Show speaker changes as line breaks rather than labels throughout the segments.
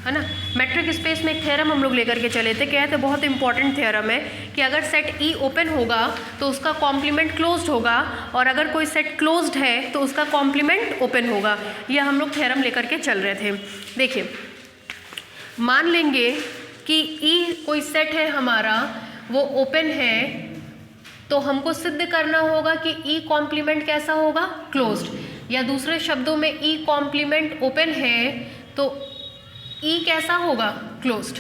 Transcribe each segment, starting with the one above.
है ना। Metric space में एक थ्योरम हम लोग लेकर के चले थे, कहते बहुत इंपॉर्टेंट थ्योरम है कि अगर सेट ई ओपन होगा तो उसका कॉम्प्लीमेंट क्लोज्ड होगा, और अगर कोई सेट क्लोज्ड है तो उसका कॉम्प्लीमेंट ओपन होगा। यह हम लोग थ्योरम लेकर के चल रहे थे। देखिए, मान लेंगे कि ई कोई सेट है हमारा, वो ओपन है, तो हमको सिद्ध करना होगा कि ई कॉम्प्लीमेंट कैसा होगा, क्लोज्ड, या दूसरे शब्दों में ई कॉम्प्लीमेंट ओपन है तो ई कैसा होगा, क्लोज्ड।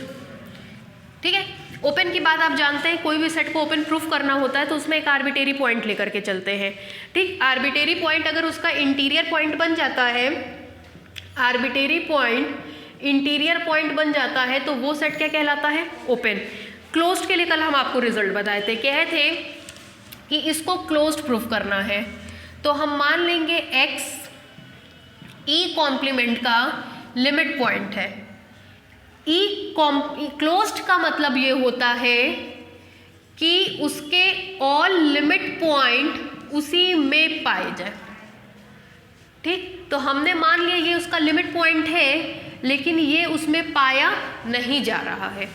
ठीक है, ओपन की बात आप जानते हैं, कोई भी सेट को ओपन प्रूफ करना होता है तो उसमें एक आर्बिटेरी पॉइंट लेकर के चलते हैं। ठीक, आर्बिटेरी पॉइंट अगर उसका इंटीरियर पॉइंट बन जाता है, आर्बिटेरी पॉइंट इंटीरियर पॉइंट बन जाता है तो वो सेट क्या कहलाता है, ओपन। क्लोज्ड के लिए कल हम आपको रिजल्ट बताए थे, कहे थे कि इसको क्लोज्ड प्रूफ करना है, तो हम मान लेंगे x ई कॉम्प्लीमेंट का लिमिट पॉइंट है। क्लोज्ड का मतलब ये होता है कि उसके ऑल लिमिट पॉइंट उसी में पाए जाए। ठीक, तो हमने मान लिया ये उसका लिमिट पॉइंट है, लेकिन ये उसमें पाया नहीं जा रहा है।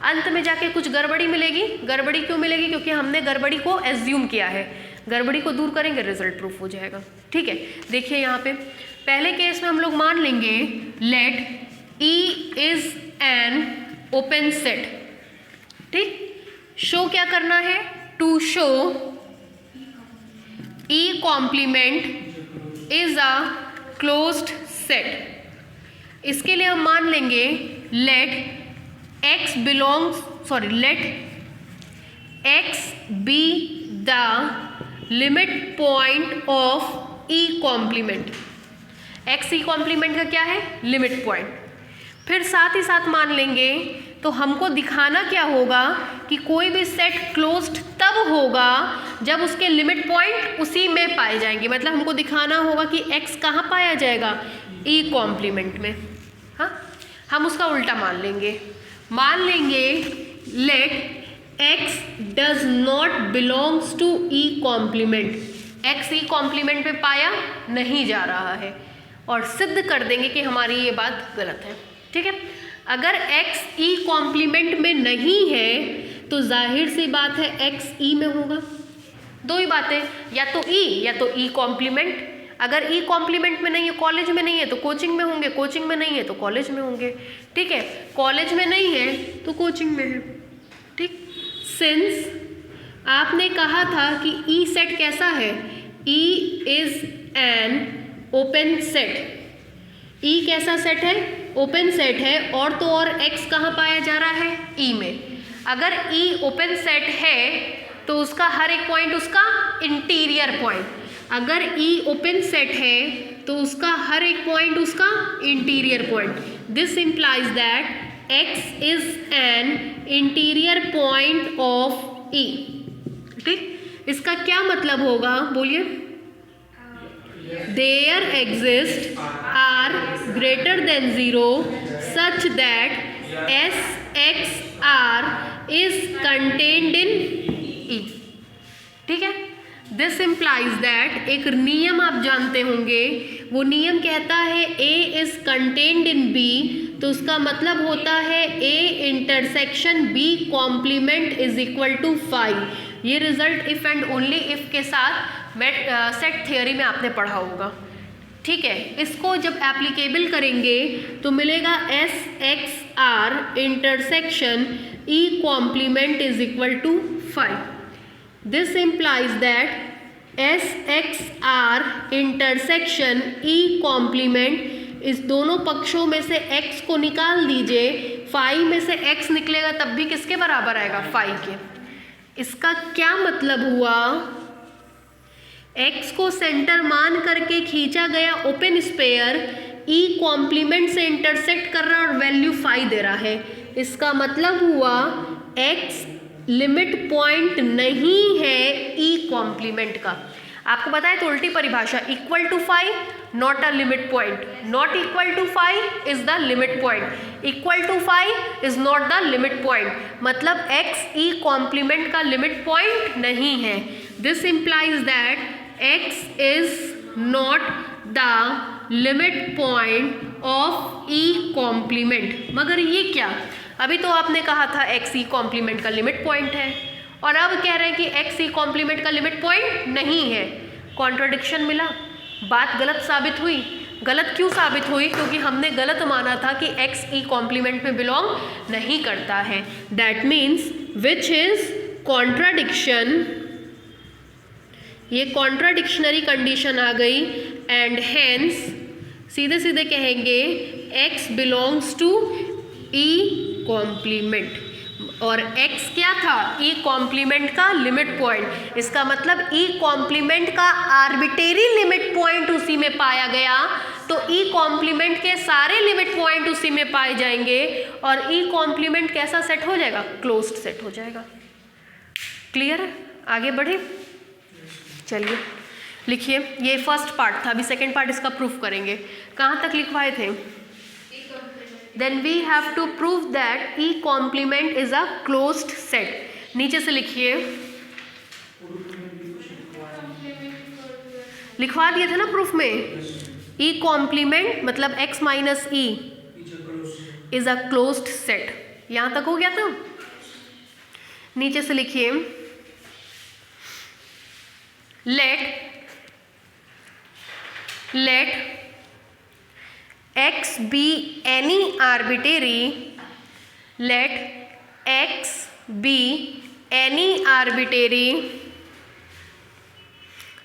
अंत में जाके कुछ गड़बड़ी मिलेगी। गड़बड़ी क्यों मिलेगी, क्योंकि हमने गड़बड़ी को एज्यूम किया है। गड़बड़ी को दूर करेंगे, रिजल्ट प्रूफ हो जाएगा। ठीक है, देखिए यहाँ पे पहले केस में हम लोग मान लेंगे let E is an open set. ठीक, शो क्या करना है, to show E complement is a closed set. इसके लिए हम मान लेंगे let x belongs, let x be the limit point of e complement। x e complement का क्या है, लिमिट पॉइंट। फिर साथ ही साथ मान लेंगे तो हमको दिखाना क्या होगा कि कोई भी सेट क्लोज्ड तब होगा जब उसके लिमिट पॉइंट उसी में पाए जाएंगे। मतलब हमको दिखाना होगा कि x कहाँ पाया जाएगा, e कॉम्प्लीमेंट में। हाँ, हम उसका उल्टा मान लेंगे, let x does not belongs to E complement. x E complement में पाया नहीं जा रहा है, और सिद्ध कर देंगे कि हमारी ये बात गलत है। ठीक है, अगर x ई कॉम्प्लीमेंट में नहीं है तो जाहिर सी बात है x ई में होगा। दो ही बातें, या तो ई या तो ई कॉम्प्लीमेंट। अगर ई कॉम्प्लीमेंट में नहीं है, कॉलेज में नहीं है तो कोचिंग में होंगे, कोचिंग में नहीं है तो कॉलेज में होंगे। ठीक है, कॉलेज में नहीं है तो कोचिंग में है। ठीक, सिंस आपने कहा था कि ई सेट कैसा है, E is an open set. E कैसा सेट है, ओपन सेट है, और तो और एक्स कहाँ पाया जा रहा है, ई में। अगर ई ओपन सेट है तो उसका हर एक पॉइंट उसका इंटीरियर पॉइंट। अगर ई ओपन सेट है तो उसका हर एक पॉइंट उसका interior point. This implies that x is an interior point of E. ठीक, इसका क्या मतलब होगा, बोलिए। There exist R greater than 0 such that S x R is contained in E. ठीक है, दिस इम्प्लाइज दैट, एक नियम आप जानते होंगे, वो नियम कहता है A is contained in B, तो उसका मतलब होता है A intersection B complement is equal to 5। ये result if and only if के साथ सेट थियोरी में आपने पढ़ा होगा। ठीक है, इसको जब एप्लीकेबल करेंगे तो मिलेगा S x are intersection E complement is equal to 5। This implies that S X R intersection E complement, इस दोनों पक्षों में से x को निकाल दीजिए, 5 में से x निकलेगा तब भी किसके बराबर आएगा, 5 के। इसका क्या मतलब हुआ, x को सेंटर मान करके खींचा गया ओपन स्पेयर E कॉम्प्लीमेंट से इंटरसेक्ट कर रहा है और वैल्यू 5 दे रहा है। इसका मतलब हुआ x लिमिट पॉइंट नहीं है ई कॉम्प्लीमेंट का। आपको पता है तो उल्टी परिभाषा, equal to 5 not a limit point, not equal to 5 is the limit point, equal to 5 is not the limit point. मतलब x ई कॉम्प्लीमेंट का लिमिट पॉइंट नहीं है। This implies that x is not the limit point of E complement. मगर ये क्या, अभी तो आपने कहा था एक्स ई कॉम्प्लीमेंट का लिमिट पॉइंट है, और अब कह रहे हैं कि एक्स ई कॉम्प्लीमेंट का लिमिट पॉइंट नहीं है। कॉन्ट्रडिक्शन मिला, बात गलत साबित हुई। गलत क्यों साबित हुई? क्योंकि हमने गलत माना था कि एक्स ई कॉम्प्लीमेंट में बिलोंग नहीं करता है। That means which is contradiction, ये कॉन्ट्राडिक्शनरी कंडीशन आ गई, एंड हेंस सीधे सीधे कहेंगे x belongs to E complement. और x क्या था? ई कॉम्प्लीमेंट का लिमिट पॉइंट। इसका मतलब ई कॉम्प्लीमेंट का आर्बिटेरी लिमिट पॉइंट उसी में पाया गया, तो ई कॉम्प्लीमेंट के सारे लिमिट पॉइंट उसी में पाए जाएंगे, और ई कॉम्प्लीमेंट कैसा सेट हो जाएगा? क्लोज्ड सेट हो जाएगा। क्लियर है? आगे बढ़े, चलिए लिखिए। ये फर्स्ट पार्ट था, अभी सेकेंड पार्ट इसका प्रूफ करेंगे। कहाँ तक लिखवाए थे? Then we have to prove that E complement is a closed set. नीचे से लिखिए, लिखवा दिए थे ना प्रूफ में। ई कॉम्प्लीमेंट मतलब x minus E is a closed set. यहां तक हो गया था। नीचे से लिखिए, let x be any arbitrary, let x be any arbitrary,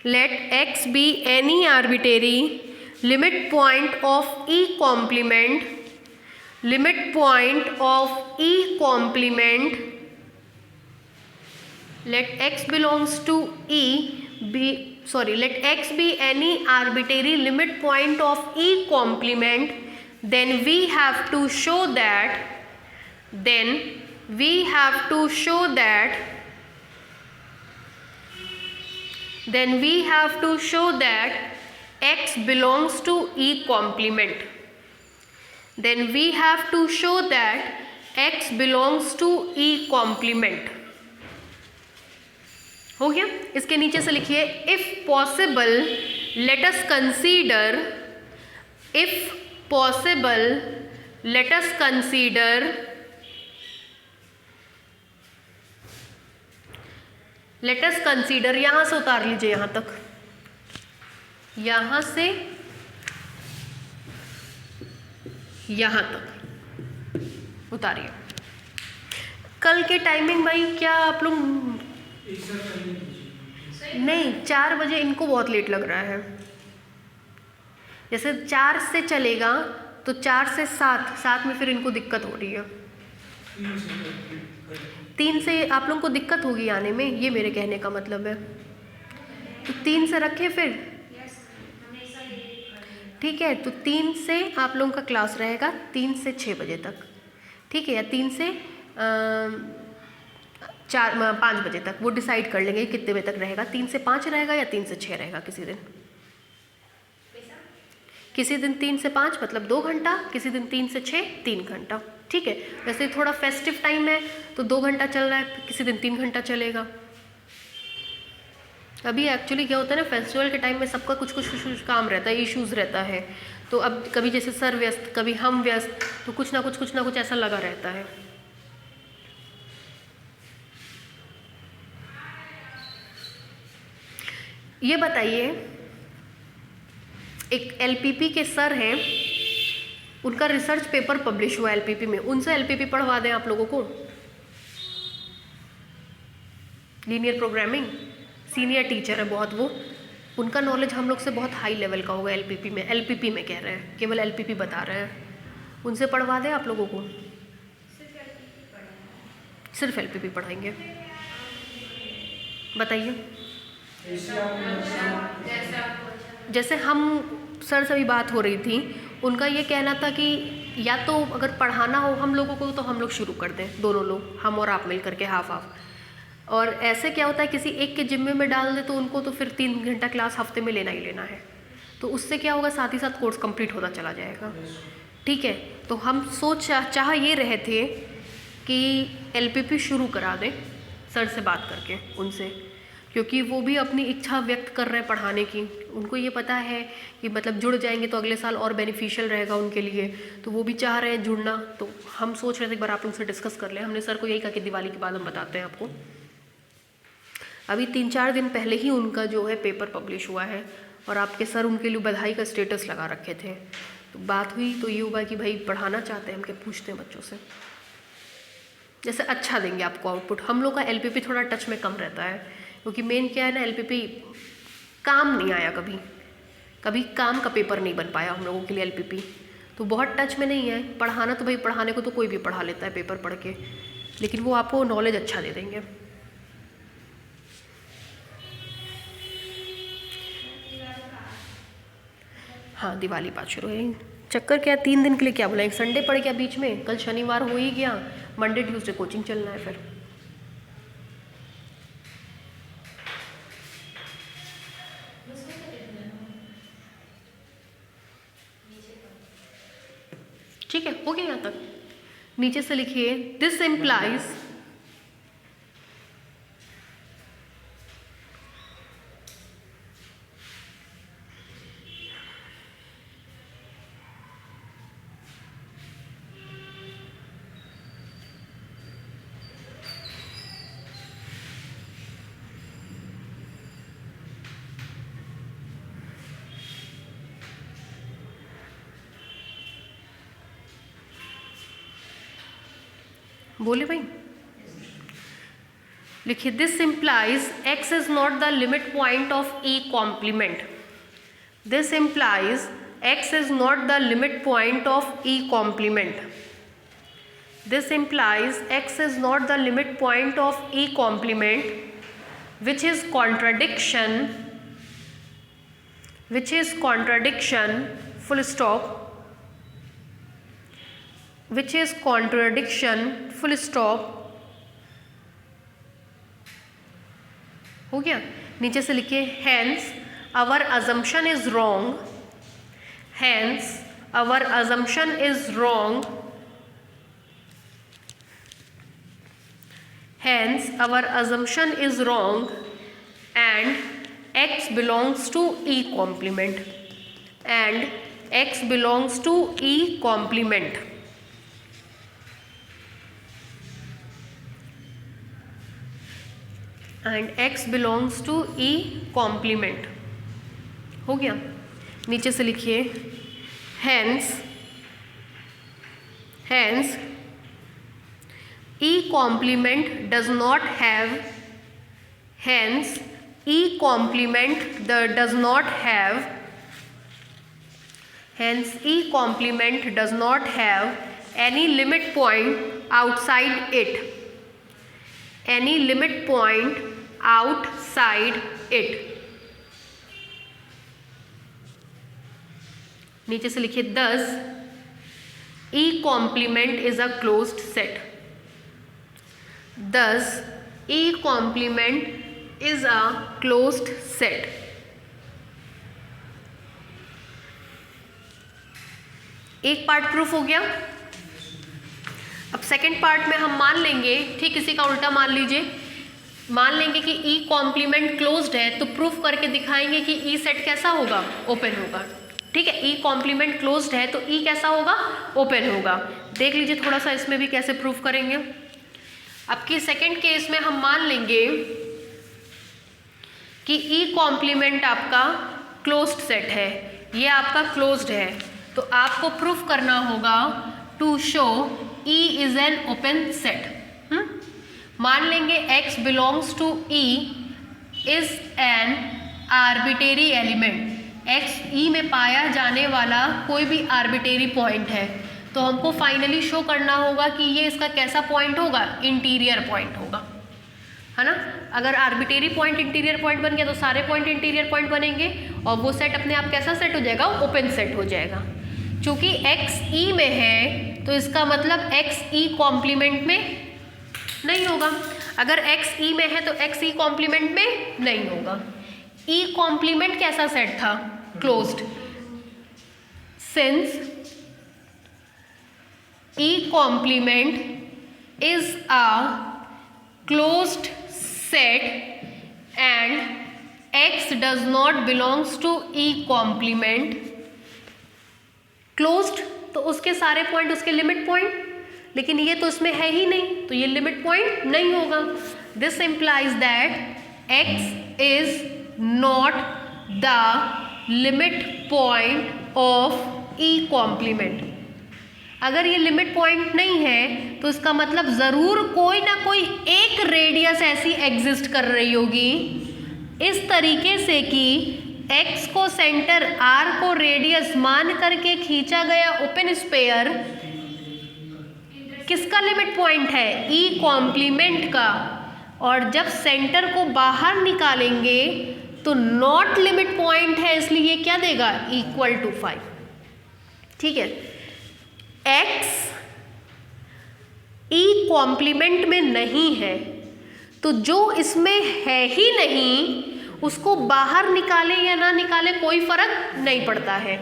let x be any arbitrary limit point of e complement, limit point of e complement, let x belongs to e be let x be any arbitrary limit point of e complement, then we have to show that, then we have to show that, then we have to show that x belongs to e complement, then we have to show that x belongs to e complement। हो गया। इसके नीचे से लिखिए, if possible let us consider, if possible let us consider, let us consider, यहां से उतार लीजिए, यहां तक, यहां से यहां तक उतारिए। कल के टाइमिंग भाई क्या आप लोग? नहीं, 4 बजे इनको बहुत लेट लग रहा है। जैसे 4 से चलेगा तो 4 से 7 में फिर इनको दिक्कत हो रही है। 3 से आप लोगों को दिक्कत होगी आने में, ये मेरे कहने का मतलब है। तो 3 से रखें फिर, ठीक है? तो 3 से आप लोगों का क्लास रहेगा 3 से 6 बजे तक, ठीक है? या 3 से 5 बजे तक, वो डिसाइड कर लेंगे कितने बजे तक रहेगा। 3 से 5 रहेगा या 3 से 6 रहेगा किसी दिन। किसी दिन 3 से 5 मतलब 2 घंटा, किसी दिन 3 से 6 3 घंटा, ठीक है? वैसे थोड़ा फेस्टिव टाइम है तो 2 घंटा चल रहा है, किसी दिन 3 घंटा चलेगा। अभी एक्चुअली क्या होता है ना, फेस्टिवल के टाइम में सबका कुछ कुछ काम रहता है, इश्यूज़ रहता है। तो अब कभी जैसे सर व्यस्त, कभी हम व्यस्त, तो कुछ ना कुछ ऐसा लगा रहता है। ये बताइए, एक एलपीपी के सर हैं, उनका रिसर्च पेपर पब्लिश हुआ एलपीपी में, उनसे एलपीपी पढ़वा दें आप लोगों को। लीनियर प्रोग्रामिंग, सीनियर टीचर है बहुत वो, उनका नॉलेज हम लोग से बहुत हाई लेवल का होगा एलपीपी में। एलपीपी में कह रहे हैं, केवल एलपीपी बता रहे हैं, उनसे पढ़वा दें आप लोगों को। सिर्फ एलपीपी पढ़ाएंगे, बताइए। जैसे हम सर से भी बात हो रही थी, उनका ये कहना था कि या तो अगर पढ़ाना हो हम लोगों को तो हम लोग शुरू कर दें, दोनों लोग, हम और आप मिल करके हाफ हाफ। और ऐसे क्या होता है, किसी एक के जिम्मे में डाल दे तो उनको तो फिर 3 घंटा क्लास हफ्ते में लेना ही लेना है, तो उससे क्या होगा, साथ ही साथ कोर्स कंप्लीट होता चला जाएगा, ठीक है? तो हम चाह ये रहे थे कि एलपीपी शुरू करा दें सर से बात करके उनसे। क्योंकि वो भी अपनी इच्छा व्यक्त कर रहे हैं पढ़ाने की, उनको ये पता है कि मतलब जुड़ जाएंगे तो अगले साल और बेनिफिशियल रहेगा उनके लिए, तो वो भी चाह रहे हैं जुड़ना। तो हम सोच रहे थे एक बार आप लोग से डिस्कस कर लें। हमने सर को यही कहा कि दिवाली के बाद हम बताते हैं आपको। अभी 3-4 दिन पहले ही उनका जो है पेपर पब्लिश हुआ है और आपके सर उनके लिए बधाई का स्टेटस लगा रखे थे। तो बात हुई तो ये हुआ कि भाई पढ़ाना चाहते हैं, हम क्या पूछते हैं बच्चों से, जैसे अच्छा देंगे आपको आउटपुट। हम लोग का LPP थोड़ा टच में कम रहता है, क्योंकि मेन क्या है ना, LPP काम नहीं आया कभी, कभी काम का पेपर नहीं बन पाया हम लोगों के लिए LPP, तो बहुत टच में नहीं है। पढ़ाना तो भाई पढ़ाने को तो कोई भी पढ़ा लेता है पेपर पढ़ के, लेकिन वो आपको नॉलेज अच्छा दे देंगे। हाँ दिवाली बाद शुरू है। चक्कर क्या 3 दिन के लिए क्या बोला, एक संडे पड़ गया बीच में, कल शनिवार हो ही गया, मंडे ट्यूसडे कोचिंग चलना है फिर। ठीक है, हो गया यहाँ तक। नीचे से लिखिए दिस इम्प्लाइज बोले भाई, लिखिए this implies x is not the limit point of E complement. This implies x is not the limit point of E complement. This implies x is not the limit point of E complement which is contradiction full stop, which is contradiction full stop। हो गया। नीचे से लिखिए hence our assumption is wrong, hence our assumption is wrong, hence our assumption is wrong and x belongs to E complement, and x belongs to E complement। And x belongs to E complement. हो गया। नीचे से लिखिए hence E complement does not have, hence E complement does not have, hence E complement does not have any limit point outside it, any limit point outside it। नीचे से लिखिए thus E complement is a closed set, thus E complement is a closed set। एक part proof हो गया। अब second part में हम मान लेंगे, ठीक इसी का उल्टा मान लीजिए, मान लेंगे कि E कॉम्प्लीमेंट क्लोज्ड है, तो प्रूफ करके दिखाएंगे कि E सेट कैसा होगा, ओपन होगा। ठीक है, E कॉम्प्लीमेंट क्लोज्ड है तो E कैसा होगा, ओपन होगा। देख लीजिए थोड़ा सा इसमें भी कैसे प्रूफ करेंगे। अब की सेकेंड केस में हम मान लेंगे कि E कॉम्प्लीमेंट आपका क्लोज्ड सेट है, ये आपका क्लोज्ड है, तो आपको प्रूफ करना होगा to show E is an open set। मान लेंगे x belongs to E is an arbitrary element, x E में पाया जाने वाला कोई भी आर्बिट्रेरी पॉइंट है, तो हमको फाइनली शो करना होगा कि ये इसका कैसा पॉइंट होगा, इंटीरियर पॉइंट होगा, है ना। अगर आर्बिट्रेरी पॉइंट इंटीरियर पॉइंट बन गया तो सारे पॉइंट इंटीरियर पॉइंट बनेंगे और वो सेट अपने आप कैसा सेट हो जाएगा, ओपन सेट हो जाएगा। चूँकि x E में है तो इसका मतलब x E कॉम्प्लीमेंट में नहीं होगा, अगर x E में है तो x E कॉम्प्लीमेंट में नहीं होगा। E कॉम्प्लीमेंट कैसा सेट था, closed, since E complement is a closed set and x does not belongs to E complement closed, तो उसके सारे पॉइंट उसके लिमिट पॉइंट, लेकिन ये तो इसमें है ही नहीं, तो ये लिमिट पॉइंट नहीं होगा। This implies that x is not the limit point of E complement. अगर ये लिमिट पॉइंट नहीं है तो इसका मतलब ज़रूर कोई ना कोई एक रेडियस ऐसी एग्जिस्ट कर रही होगी इस तरीके से कि x को सेंटर r को रेडियस मान करके खींचा गया ओपन स्फीयर किसका लिमिट पॉइंट है, ई कॉम्प्लीमेंट का। और जब सेंटर को बाहर निकालेंगे तो नॉट लिमिट पॉइंट है, इसलिए क्या देगा, इक्वल टू 5। ठीक है, x ई कॉम्प्लीमेंट में नहीं है तो जो इसमें है ही नहीं उसको बाहर निकाले या ना निकाले कोई फर्क नहीं पड़ता है।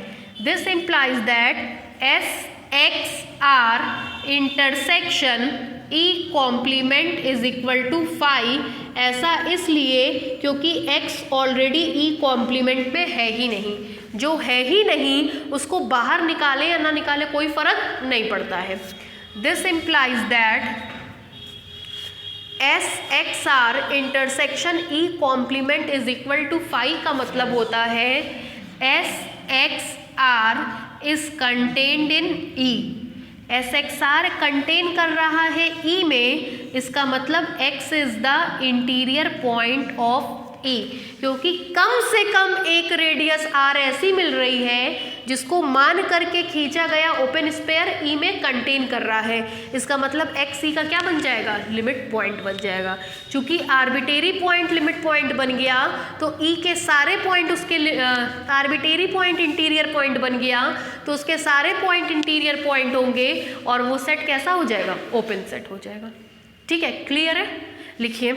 This implies that S x are intersection E complement is equal to 5। ऐसा इसलिए क्योंकि x ऑलरेडी ई कॉम्प्लीमेंट में है ही नहीं, जो है ही नहीं उसको बाहर निकाले या ना निकाले कोई फर्क नहीं पड़ता है। This implies that S x are intersection E complement is equal to 5 का मतलब होता है S x R is contained in E. S x R contain कर रहा है ई में, इसका मतलब X is the interior point of E, क्योंकि कम से कम एक रेडियस आर ऐसी मिल रही है जिसको मान करके खींचा गया ओपन स्फीयर ई में कंटेन कर रहा है। इसका मतलब एक्स ई का क्या बन जाएगा, लिमिट पॉइंट बन जाएगा। चूंकि आर्बिटेरी पॉइंट लिमिट पॉइंट बन गया तो ई के सारे पॉइंट उसके आर्बिटेरी पॉइंट इंटीरियर पॉइंट बन गया तो उसके सारे पॉइंट इंटीरियर पॉइंट होंगे और वो सेट कैसा हो जाएगा, ओपन सेट हो जाएगा। ठीक है, क्लियर है। लिखिए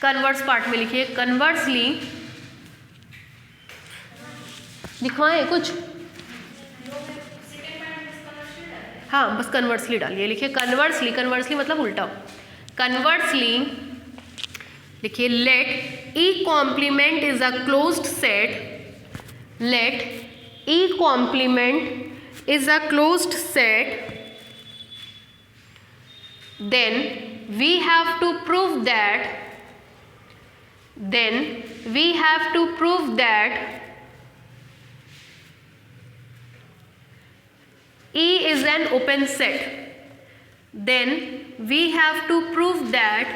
कन्वर्स पार्ट में लिखिए, कन्वर्सली लिखवाएं कुछ, हाँ बस कन्वर्सली डालिए। लिखिए कन्वर्सली, कन्वर्सली मतलब उल्टा, कन्वर्सली लिखिए let E complement is a closed set, let E complement is a closed set, then we have to prove that E is an open set. Then we have to prove that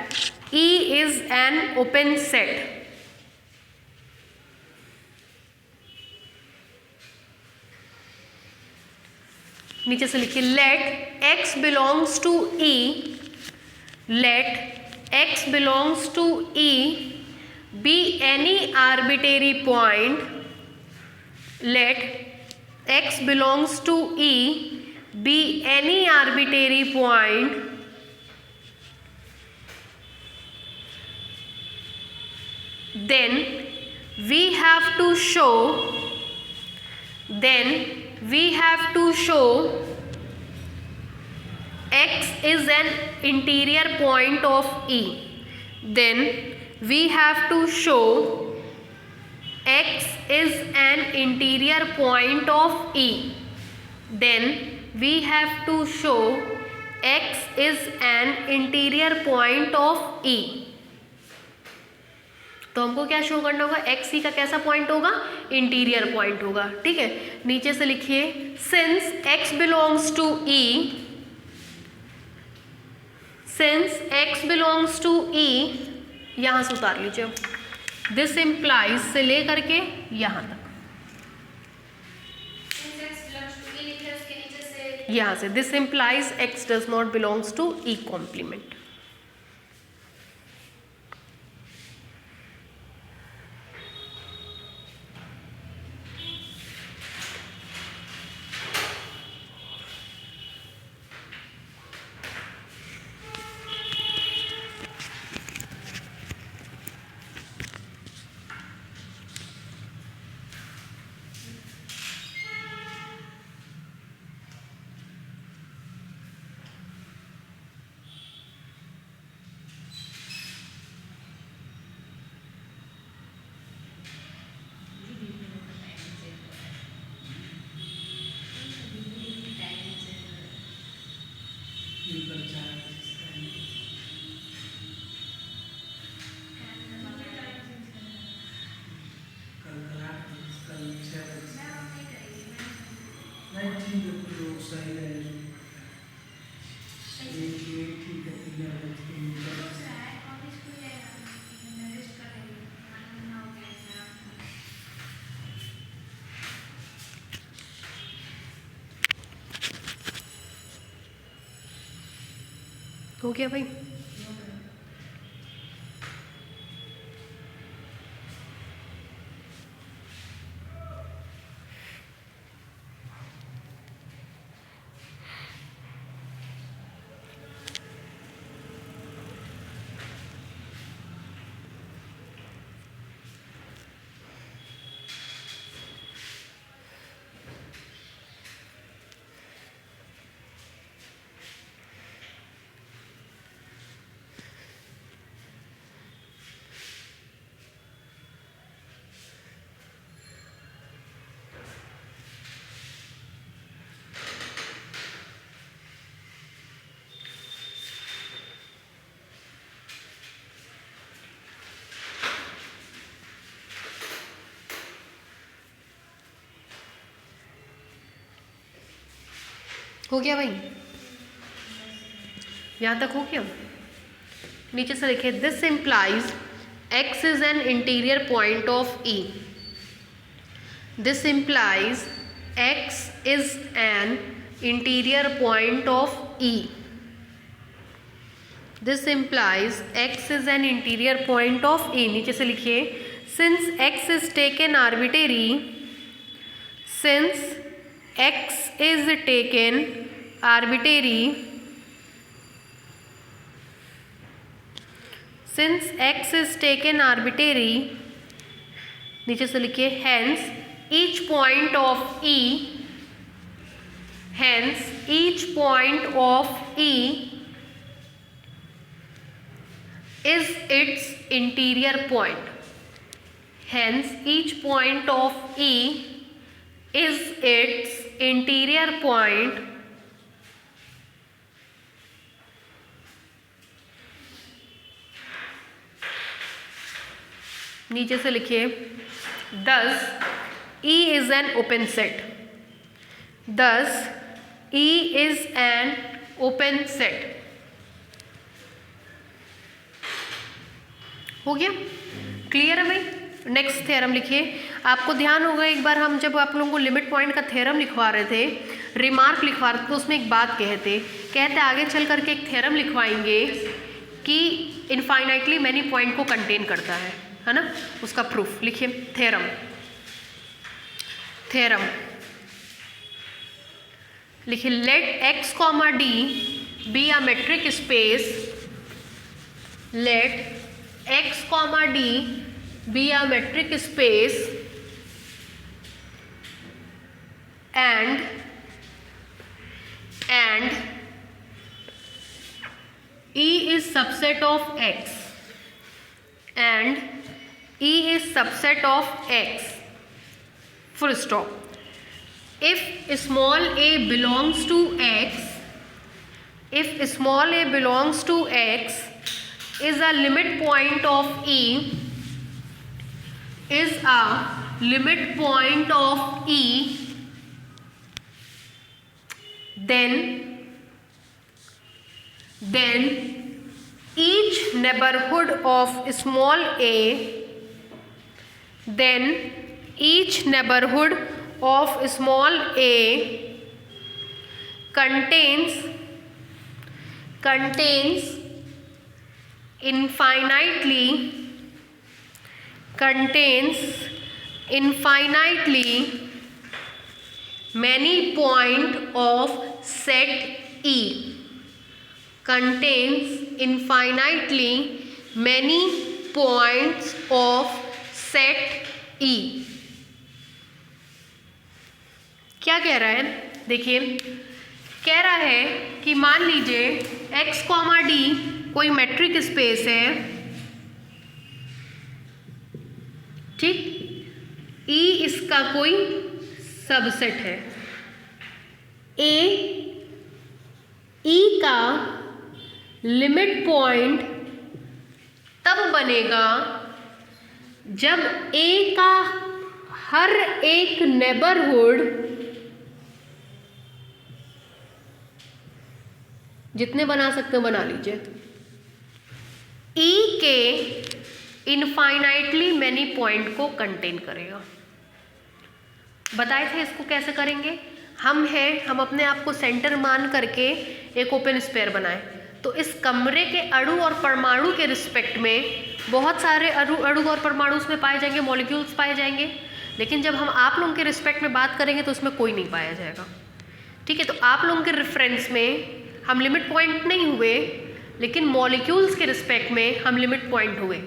E is an open set. नीचे से लिखिए let x belongs to E, let x belongs to E be any arbitrary point, let x belongs to E be any arbitrary point then we have to show x is an interior point of E. Then we have to show x is an interior point of E. Then we have to show x is an interior point of E. तो हमको क्या show करना होगा, x ई का कैसा point होगा, interior point होगा। ठीक है, नीचे से लिखिए since X belongs to E, since X belongs to E, यहाँ से उतार लीजिए, दिस इम्प्लाइज से ले करके यहाँ तक, यहाँ से this implies x does not belongs to E complement. हो गया भाई। हो गया भाई, यहाँ तक हो गया। नीचे से लिखिए this implies x is an interior point of E। This implies x is an interior point of E। This implies x is an interior point of E। नीचे से लिखिए since x is taken arbitrary, since x is taken arbitrary, since x is taken arbitrary, नीचे से लिखिए hence each point of E, hence each point of E is its interior point, hence each point of E is its interior point नीचे से लिखिए thus E is an open set, thus E is an open set। हो गया, clear है भाई। Next theorem लिखिए। आपको ध्यान होगा एक बार हम जब आप लोगों को लिमिट पॉइंट का थ्योरम लिखवा रहे थे, रिमार्क लिखवा रहे थे, तो उसमें एक बात कहते आगे चल करके एक थ्योरम लिखवाएंगे कि इनफाइनाइटली मैनी पॉइंट को कंटेन करता है ना, उसका प्रूफ लिखिए। थ्योरम लिखिए let x, d be a metric space, let x, d be a metric space and E is subset of x, and E is subset of x, full stop। If small a belongs to x, if small a belongs to x is a limit point of E, is a limit point of E, then each neighborhood of small a, then each neighborhood of small a contains infinitely many point of set E, contains infinitely many points of set E। क्या कह रहा है, देखिए कह रहा है कि मान लीजिए x, d कोई मेट्रिक स्पेस है, ठीक, E इसका कोई सबसेट है। E का लिमिट पॉइंट तब बनेगा जब A का हर एक नेबरहुड जितने बना सकते हो बना लीजिए। ई के इनफाइनाइटली मैनी पॉइंट को कंटेन करेगा। बताए थे इसको कैसे करेंगे। हम अपने आप को सेंटर मान करके एक ओपन स्फीयर बनाए, तो इस कमरे के अणु और परमाणु के रिस्पेक्ट में बहुत सारे अणु और परमाणु उसमें पाए जाएंगे, मॉलिक्यूल्स पाए जाएंगे, लेकिन जब हम आप लोगों के रिस्पेक्ट में बात करेंगे तो उसमें कोई नहीं पाया जाएगा। ठीक है, तो आप लोगों के रेफरेंस में हम लिमिट पॉइंट नहीं हुए, लेकिन मॉलिक्यूल्स के रिस्पेक्ट में हम लिमिट पॉइंट हुए।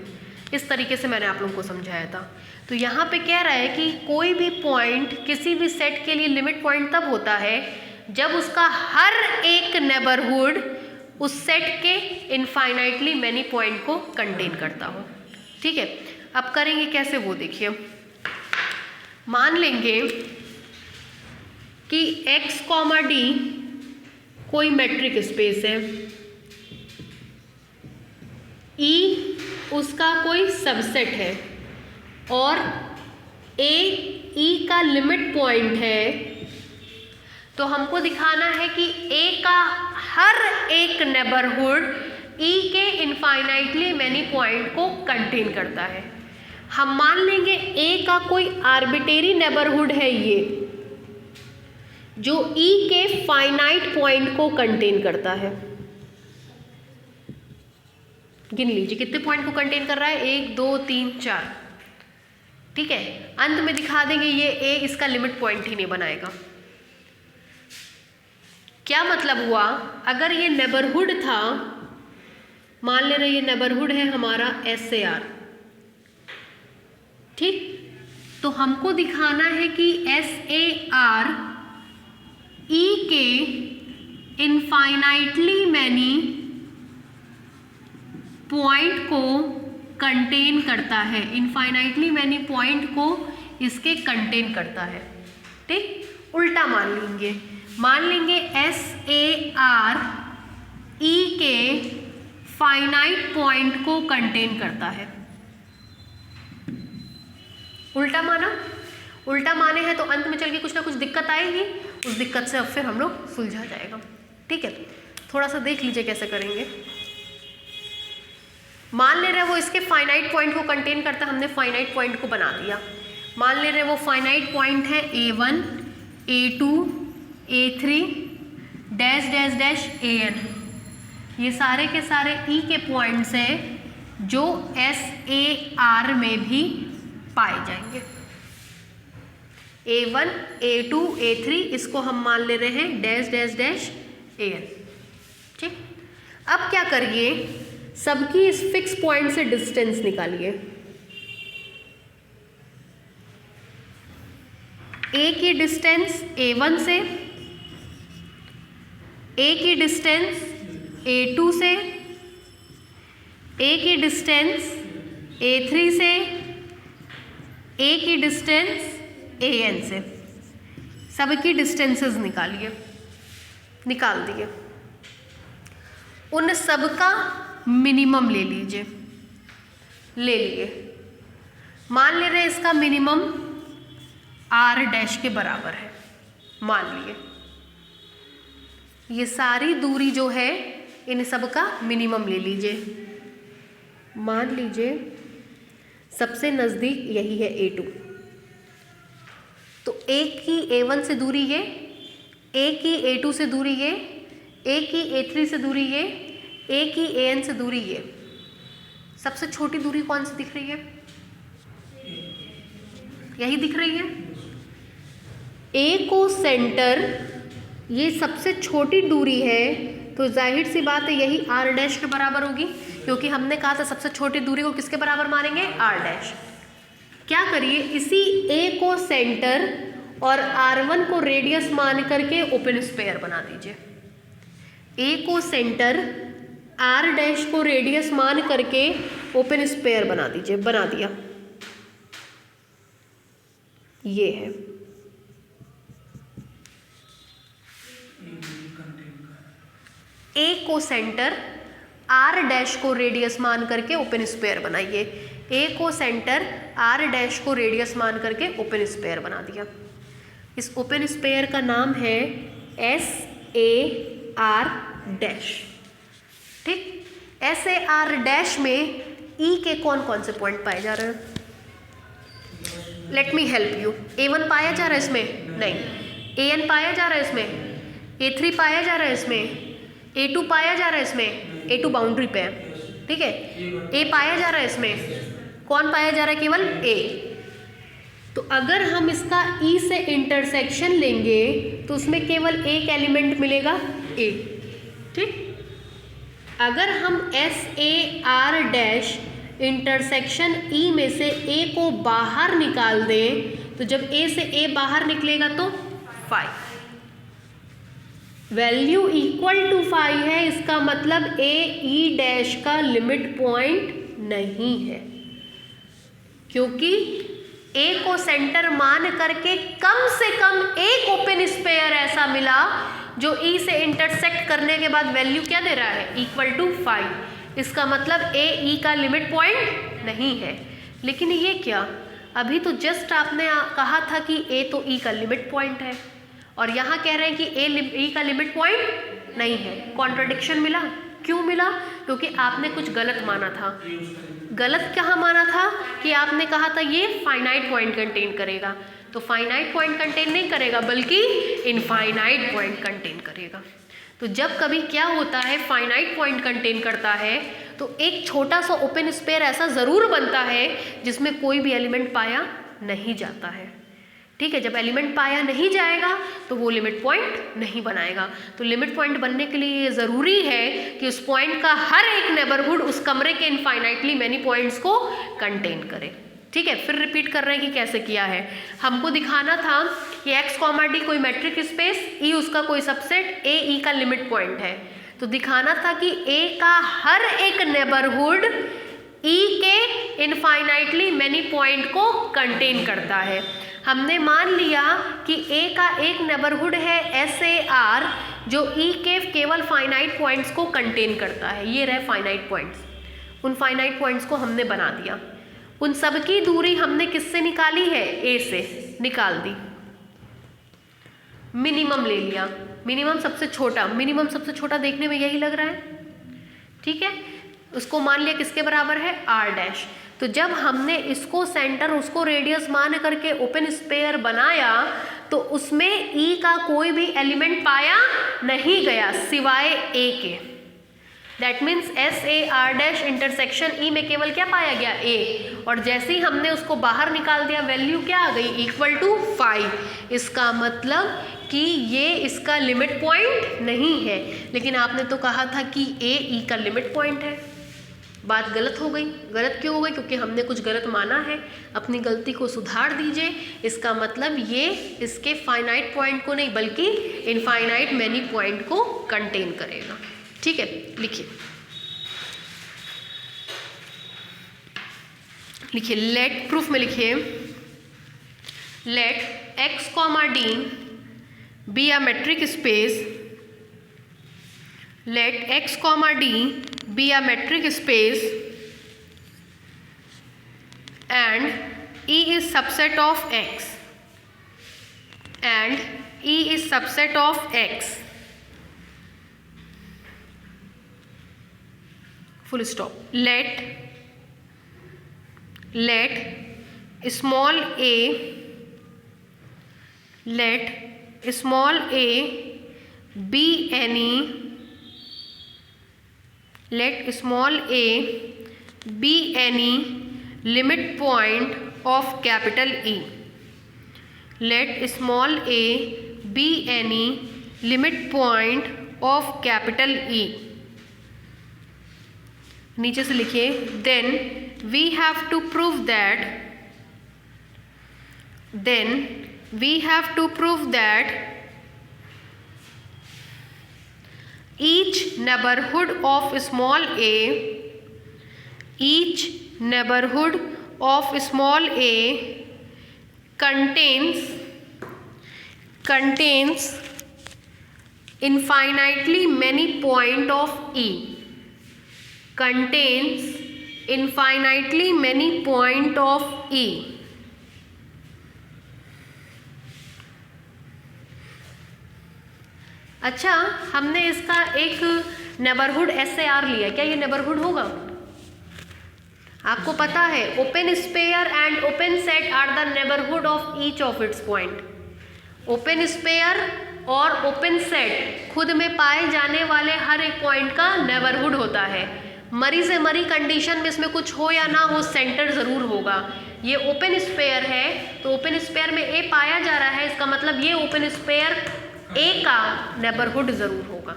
इस तरीके से मैंने आप लोगों को समझाया था। तो यहाँ पे कह रहा है कि कोई भी पॉइंट किसी भी सेट के लिए लिमिट पॉइंट तब होता है जब उसका हर एक नेबरहुड उस सेट के इनफाइनाइटली मैनी पॉइंट को कंटेन करता हो। ठीक है, अब करेंगे कैसे वो देखिए। मान लेंगे कि x, d कोई मेट्रिक स्पेस है, E उसका कोई सबसेट है और E का लिमिट पॉइंट है, तो हमको दिखाना है कि A का हर एक नेबरहुड E के इनफाइनाइटली मैनी पॉइंट को कंटेन करता है। हम मान लेंगे A का कोई आर्बिट्रेरी नेबरहुड है ये, जो E के फाइनाइट पॉइंट को कंटेन करता है। गिन लीजिए कितने पॉइंट को कंटेन कर रहा है, 1 2 3 4। ठीक है, अंत में दिखा देंगे ये A इसका लिमिट पॉइंट ही नहीं बनाएगा। क्या मतलब हुआ, अगर ये नेबरहुड था, मान ले रहे ये नेबरहुड है हमारा S से R, ठीक, तो हमको दिखाना है कि SAR E के इनफाइनाइटली मैनी पॉइंट को कंटेन करता है, इनफाइनाइटली मैनी पॉइंट को इसके कंटेन करता है। ठीक, उल्टा मान लेंगे SAR E के फाइनाइट पॉइंट को कंटेन करता है। उल्टा माने हैं तो अंत में चल के कुछ ना कुछ दिक्कत आएगी, उस दिक्कत से अब फिर हम लोग सुलझा जाएगा। ठीक है, थोड़ा सा देख लीजिए कैसे करेंगे। मान ले रहे वो इसके फाइनाइट पॉइंट को कंटेन करता है, हमने फाइनाइट पॉइंट को बना दिया। मान ले रहे वो फाइनाइट पॉइंट है A1 A2 A3 dash dash dash AN, ये सारे के सारे E के पॉइंट्स हैं जो SAR में भी पाए जाएंगे। A1 A2 A3 इसको हम मान ले रहे हैं डैश डैश डैश AN। ठीक, अब क्या करिए, सबकी इस फिक्स पॉइंट से डिस्टेंस निकालिए। A की डिस्टेंस A1 से, A की डिस्टेंस A2 से, A की डिस्टेंस A3 से, A की डिस्टेंस AN से, सबकी डिस्टेंसेस निकाल दिए। उन सबका मिनिमम ले लिए। मान ले रहे इसका मिनिमम R डैश के बराबर है, मान लिए। ये सारी दूरी जो है इन सब का मिनिमम ले लीजिए। मान लीजिए सबसे नज़दीक यही है A2, तो A की A1 से दूरी ये, A की A2 से दूरी ये, A की A3 से दूरी ये, A की AN से दूरी ये। सबसे छोटी दूरी कौन सी दिख रही है, यही दिख रही है। A को सेंटर, ये सबसे छोटी दूरी है, तो जाहिर सी बात है यही R डैश के बराबर होगी, क्योंकि हमने कहा था सबसे छोटी दूरी को किसके बराबर मानेंगे, R डैश। क्या करिए, इसी A को सेंटर और R1 को रेडियस मान करके ओपन स्फीयर बना दीजिए। A को सेंटर, R डैश को रेडियस मान करके ओपन स्फीयर बना दीजिए। बना दिया, ये है। A को सेंटर, R डैश को रेडियस मान करके ओपन स्फीयर बनाइए। A को सेंटर, R डैश को रेडियस मान करके ओपन स्फीयर बना दिया। इस ओपन स्फीयर का नाम है SAR डैश। ठीक, SAR डैश में E के कौन कौन से पॉइंट पाए जा रहे हैं? Let me help you. A1 पाया जा रहा है इसमें? नहीं। AN पाया जा रहा है इसमें? A3 पाया जा रहा है इसमें? A2 पाया जा रहा है इसमें? A2 बाउंड्री पे है, ठीक है। A पाया जा रहा है इसमें? कौन पाया जा रहा है? केवल A। तो अगर हम इसका E से इंटरसेक्शन लेंगे तो उसमें केवल एक एलिमेंट मिलेगा A। ठीक, अगर हम SAR डैश इंटरसेक्शन E में से A को बाहर निकाल दें तो जब A से A बाहर निकलेगा तो 5, वैल्यू इक्वल टू 5 है, इसका मतलब AE डैश का लिमिट पॉइंट नहीं है, क्योंकि A को सेंटर मान करके कम से कम एक ओपन स्पेयर ऐसा मिला जो E से इंटरसेक्ट करने के बाद वैल्यू क्या दे रहा है? Equal to 5। इसका मतलब AE का लिमिट पॉइंट नहीं है। लेकिन ये क्या, अभी तो जस्ट आपने कहा था कि A तो E का लिमिट पॉइंट है और यहाँ कह रहे हैं कि E का लिमिट पॉइंट नहीं है। कॉन्ट्रडिक्शन मिला। क्यों मिला? क्योंकि आपने कुछ गलत माना था। गलत कहाँ माना था? कि आपने कहा था ये फाइनाइट पॉइंट कंटेन करेगा, तो फाइनाइट पॉइंट कंटेन नहीं करेगा बल्कि इनफाइनाइट पॉइंट कंटेन करेगा। तो जब कभी क्या होता है, फाइनाइट पॉइंट कंटेन करता है तो एक छोटा सा ओपन स्पेयर ऐसा ज़रूर बनता है जिसमें कोई भी एलिमेंट पाया नहीं जाता है। ठीक है, जब एलिमेंट पाया नहीं जाएगा तो वो लिमिट पॉइंट नहीं बनाएगा। तो लिमिट पॉइंट बनने के लिए ये ज़रूरी है कि उस पॉइंट का हर एक नेबरहुड उस कमरे के इनफाइनाइटली मैनी पॉइंट्स को कंटेन करे। ठीक है, फिर रिपीट कर रहे हैं कि कैसे किया है। हमको दिखाना था कि x, D कोई मैट्रिक स्पेस, E उसका कोई सबसेट, A E का लिमिट पॉइंट है। तो दिखाना था कि A का हर एक नेबरहुड E के इनफाइनाइटली मैनी पॉइंट को कंटेन करता है। हमने मान लिया कि A का एक नेबरहुड है SAR जो E के केवल फाइनाइट पॉइंट्स को कंटेन करता है। ये रहे फाइनाइट पॉइंट्स। उन फाइनाइट पॉइंट्स को हमने बना दिया। उन सब की दूरी हमने किससे निकाली है? A से निकाल दी। मिनिमम ले लिया। मिनिमम सबसे छोटा, मिनिमम सबसे छोटा देखने में यही लग रहा है, ठीक है। उसको मान लिया किसके बराबर है? R dash. तो जब हमने इसको सेंटर, उसको रेडियस मान करके ओपन स्पेयर बनाया तो उसमें E का कोई भी एलिमेंट पाया नहीं गया सिवाय A के। That means SAR dash intersection E में केवल क्या पाया गया? A। और जैसे ही हमने उसको बाहर निकाल दिया वैल्यू क्या आ गई? Equal to 5। इसका मतलब कि ये इसका लिमिट पॉइंट नहीं है। लेकिन आपने तो कहा था कि A E का लिमिट पॉइंट है। बात गलत हो गई। गलत क्यों हो गई? क्योंकि हमने कुछ गलत माना है। अपनी गलती को सुधार दीजिए। इसका मतलब ये इसके फाइनाइट पॉइंट को नहीं बल्कि इनफाइनाइट मैनी पॉइंट को कंटेन करेगा। ठीक है, लिखिए लिखिए लेट, प्रूफ में लिखिए let x, D be a metric space, let x, D be a metric space and E is subset of x and E is subset of x, full stop. Let small a, let small a be any, let small a be any limit point of capital E. Let small a be any limit point of capital E. नीचे से लिखिए then we have to prove that each neighborhood of small a contains infinitely many point of E. Contains infinitely many point of E. अच्छा, हमने इसका एक neighbourhood SAR लिया, क्या ये नेबरहुड होगा? आपको पता है open sphere and open set are the neighbourhood of each of its point. Open sphere और ओपन सेट खुद में पाए जाने वाले हर एक पॉइंट का नेबरहुड होता है। मरी से मरी कंडीशन में इसमें कुछ हो या ना हो, सेंटर ज़रूर होगा। ये ओपन स्पेयर है तो ओपन स्पेयर में ए पाया जा रहा है, इसका मतलब ये ओपन स्पेयर ए का नेबरहुड ज़रूर होगा।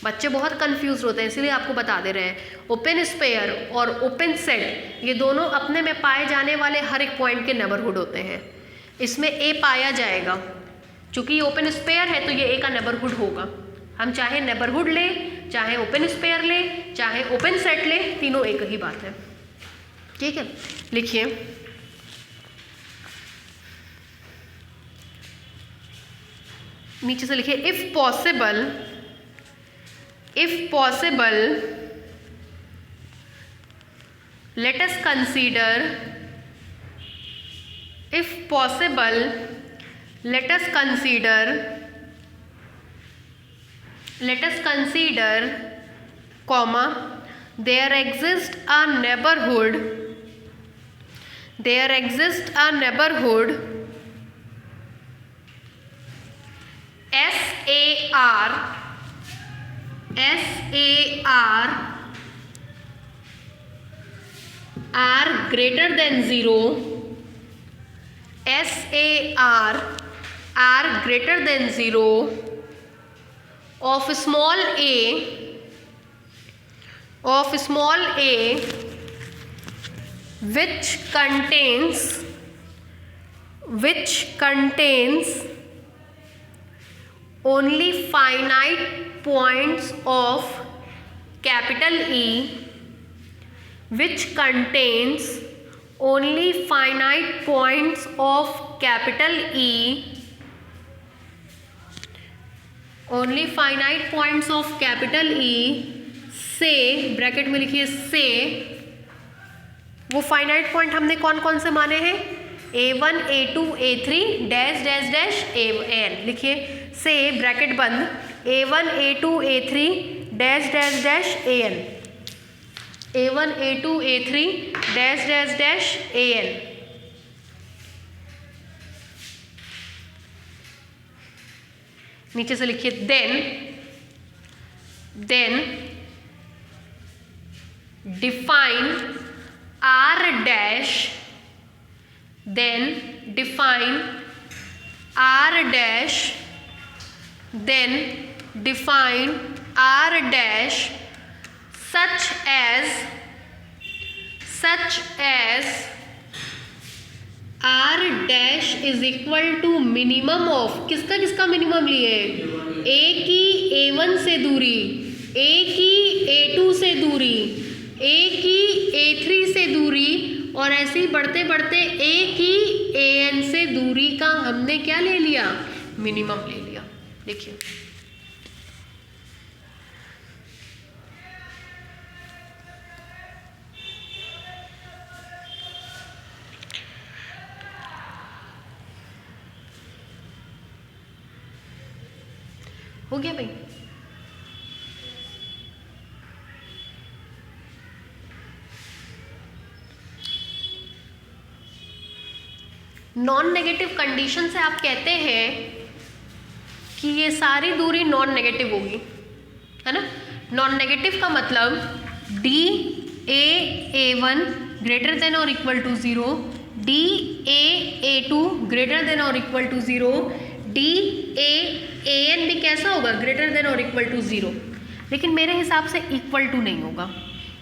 बच्चे बहुत कंफ्यूज होते हैं, इसलिए आपको बता दे रहे हैं। ओपन स्पेयर और ओपन सेट ये दोनों अपने में पाए जाने वाले हर एक पॉइंट के नेबरहुड होते हैं। इसमें ए पाया जाएगा, चूँकि ये ओपन स्पेयर है तो ये ए का नेबरहुड होगा। हम चाहे नेबरहुड ले, चाहे ओपन स्पेयर ले, चाहे ओपन सेट ले, तीनों एक ही बात है। ठीक है, लिखिए नीचे से लिखिए if possible let us consider comma there exists a neighborhood SAR are greater than 0, SAR are greater than 0 of small a which contains only finite points of capital E, which contains only finite points of capital E, से bracket में लिखिए से वो finite point हमने कौन कौन से माने हैं? A1 A2 A3 dash dash dash AN। लिखिए से ब्रैकेट बंद A1 A2 A3 dash dash dash AN, A1 A2 A3 dash dash dash AN। नीचे से लिखिए then define R dash, then define R dash such as R dash is equal to minimum of, किसका minimum लिए? A की A1 से दूरी, A की A2 से दूरी, A की A3 से दूरी, और ऐसे ही बढ़ते बढ़ते A की AN से दूरी का हमने क्या ले लिया? मिनिमम ले लिया। देखिए हो गया भाई? नॉन नेगेटिव कंडीशन से आप कहते हैं कि ये सारी दूरी नॉन नेगेटिव होगी, है ना। नॉन नेगेटिव का मतलब DA1 ग्रेटर देन और equal to 0, DA2 greater than और इक्वल टू 0, DAN भी कैसा होगा? ग्रेटर देन और इक्वल टू 0। लेकिन मेरे हिसाब से इक्वल टू नहीं होगा।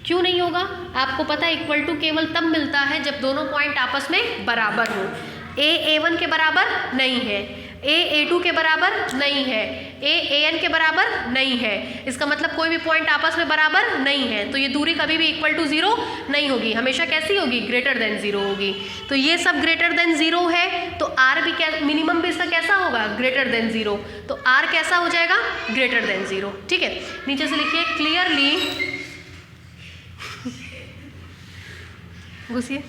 क्यों नहीं होगा? आपको पता है इक्वल टू केवल तब मिलता है जब दोनों पॉइंट आपस में बराबर हो। A1 के बराबर नहीं है, A2 के बराबर नहीं है, AN के बराबर नहीं है। इसका मतलब कोई भी पॉइंट आपस में बराबर नहीं है, तो ये दूरी कभी भी इक्वल टू 0 नहीं होगी, हमेशा कैसी होगी? ग्रेटर देन 0 होगी। तो ये सब ग्रेटर देन 0 है, तो R भी क्या, मिनिमम भी इसका कैसा होगा? Greater than 0। तो R कैसा हो जाएगा? Greater than 0। ठीक है, नीचे से लिखिए क्लियरली, घुसिए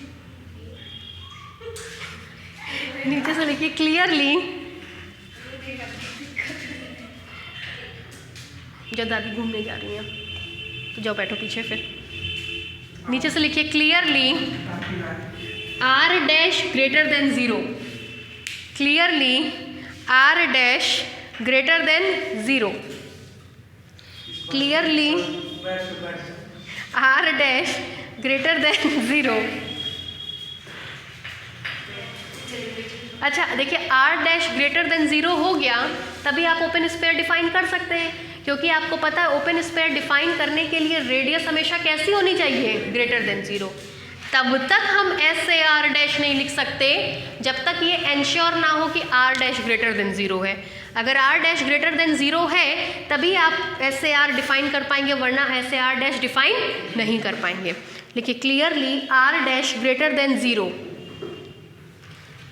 नीचे से लिखिए क्लियरली जब दादी घूमने जा रही हैं तो जाओ बैठो पीछे। फिर नीचे से लिखिए clearly r dash greater than zero. Clearly r dash greater than zero. Clearly r dash greater than zero. अच्छा देखिए, r dash greater than zero हो गया तभी आप ओपन स्फीयर डिफाइन कर सकते हैं, क्योंकि आपको पता है ओपन स्फीयर डिफाइन करने के लिए रेडियस हमेशा कैसी होनी चाहिए, ग्रेटर देन ज़ीरो। तब तक हम एस ए आर डैश नहीं लिख सकते जब तक ये एंश्योर ना हो कि r dash greater than zero है। अगर r dash greater than zero है तभी आप एस ए आर डिफाइन कर पाएंगे, वरना S A R dash define नहीं कर पाएंगे। लिखिए clearly r dash greater than zero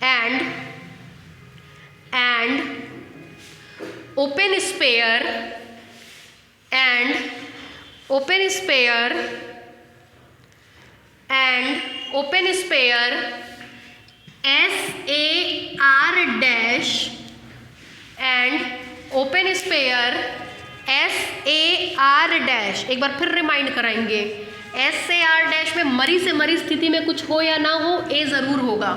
and open sphere and open sphere S A R dash and open sphere S A R dash। एक बार फिर remind कराएंगे, एस ए आर डैश में मरी से मरी स्थिति में कुछ हो या ना हो, ए ज़रूर होगा,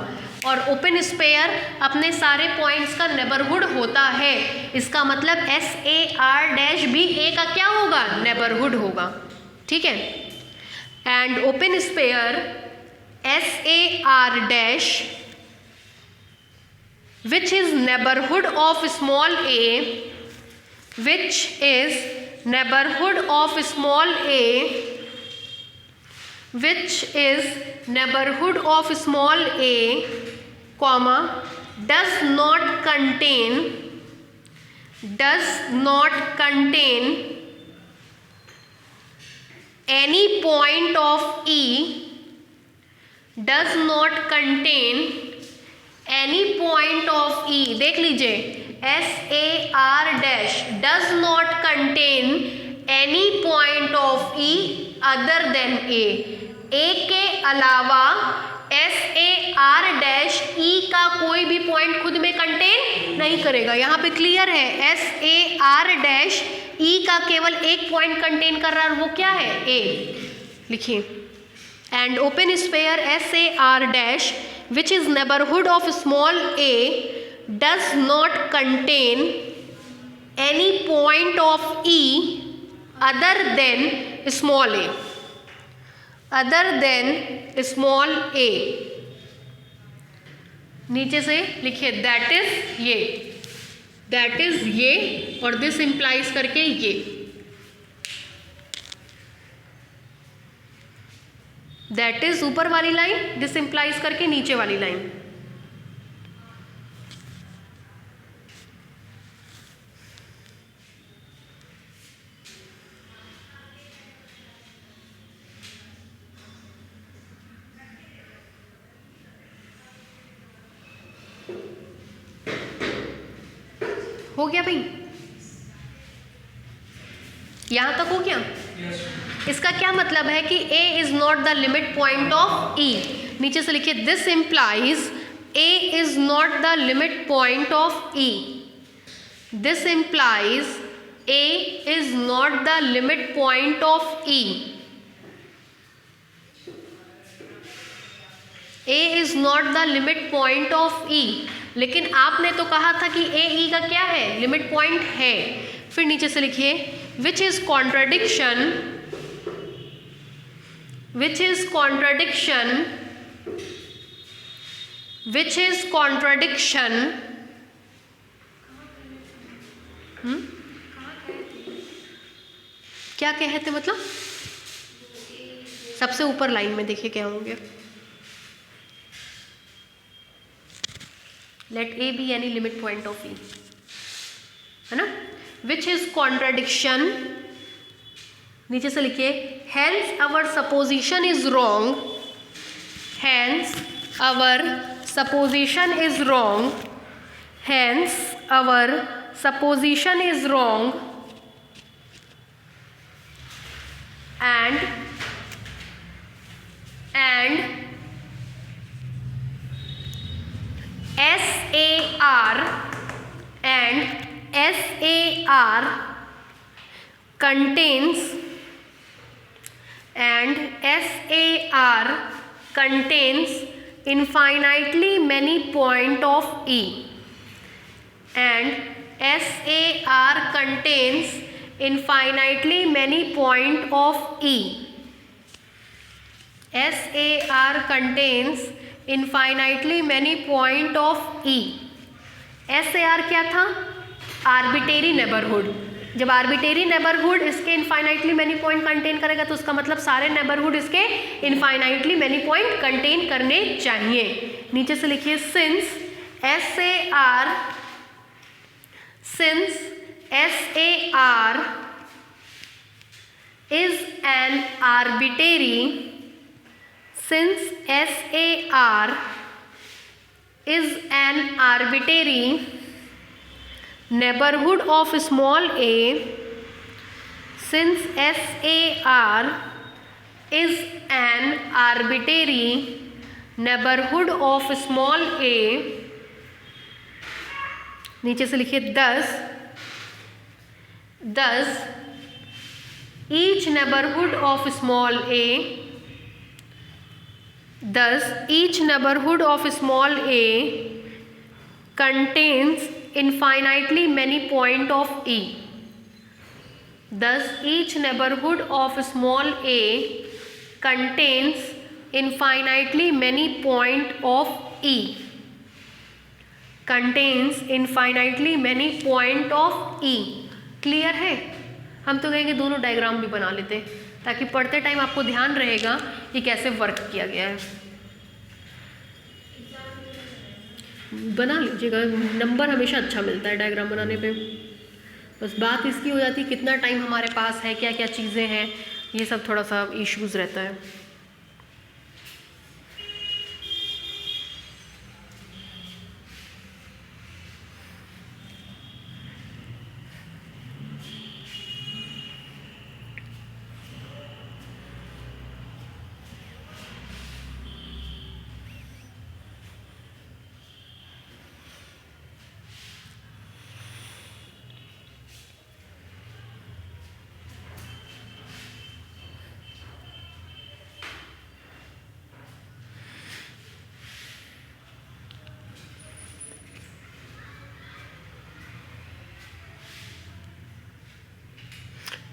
और ओपन स्फीयर अपने सारे पॉइंट्स का नेबरहुड होता है। इसका मतलब एस ए आर डैश भी ए का क्या होगा, नेबरहुड होगा। ठीक है, and open sphere S A R dash which is neighbourhood of small A, which is neighbourhood of small A, which is neighborhood of small a, comma, does not contain any point of E, does not contain any point of E। देख लीजिए, S A R dash does not contain any point of E other than A। ए के अलावा S A R dash ई का कोई भी point खुद में contain नहीं करेगा। यहाँ पे क्लियर है, एस ए आर डैश ई का केवल एक पॉइंट कंटेन कर रहा है, वो क्या है, ए। लिखिए, and open sphere S A R dash which is neighbourhood of small A does not contain any point of E other than small A, other than small A. नीचे से लिखिए दैट इज ये, that is ये, और this implies करके ये। That is ऊपर वाली लाइन, दिस इंप्लाइज करके नीचे वाली लाइन। हो गया भाई, यहां तक हो गया। इसका क्या मतलब है कि A is not the limit point of E। नीचे से लिखिए this implies A is not the limit point of E। This implies A is not the limit point of E। A is not the limit point of E। लेकिन आपने तो कहा था कि ए ई का क्या है, लिमिट पॉइंट है। फिर नीचे से लिखिए which is contradiction, which is contradiction, which is contradiction, क्या कहते मतलब, सबसे ऊपर लाइन में देखिए क्या होंगे, let A be any limit point of E, है ना। which is contradiction, नीचे से लिखिए hence our supposition is wrong, hence our supposition is wrong, hence our supposition is wrong, and SAR contains and SAR contains infinitely many point of E, and SAR contains infinitely many point of E. SAR contains infinitely many point of E. SAR क्या था? Arbitrary neighbourhood. जब arbitrary neighbourhood इसके infinitely many point contain करेगा तो उसका मतलब सारे neighbourhood इसके इनफाइनाइटली मैनी पॉइंट कंटेन करने चाहिए। नीचे से लिखिए since SAR is an arbitrary neighborhood of small a, since SAR is an arbitrary neighborhood of small a, नीचे से लिखिए thus each neighborhood of small a contains infinitely many point of E. Thus each neighborhood of small a contains infinitely many point of E. Contains infinitely many point of E. Clear है? हम तो कहेंगे दोनों diagram भी बना लेते ताकि पढ़ते टाइम आपको ध्यान रहेगा कि कैसे वर्क किया गया है। बना लीजिएगा, नंबर हमेशा अच्छा मिलता है डायग्राम बनाने पे। बस बात इसकी हो जाती है कितना टाइम हमारे पास है, क्या क्या चीज़ें हैं, ये सब थोड़ा सा इश्यूज़ रहता है।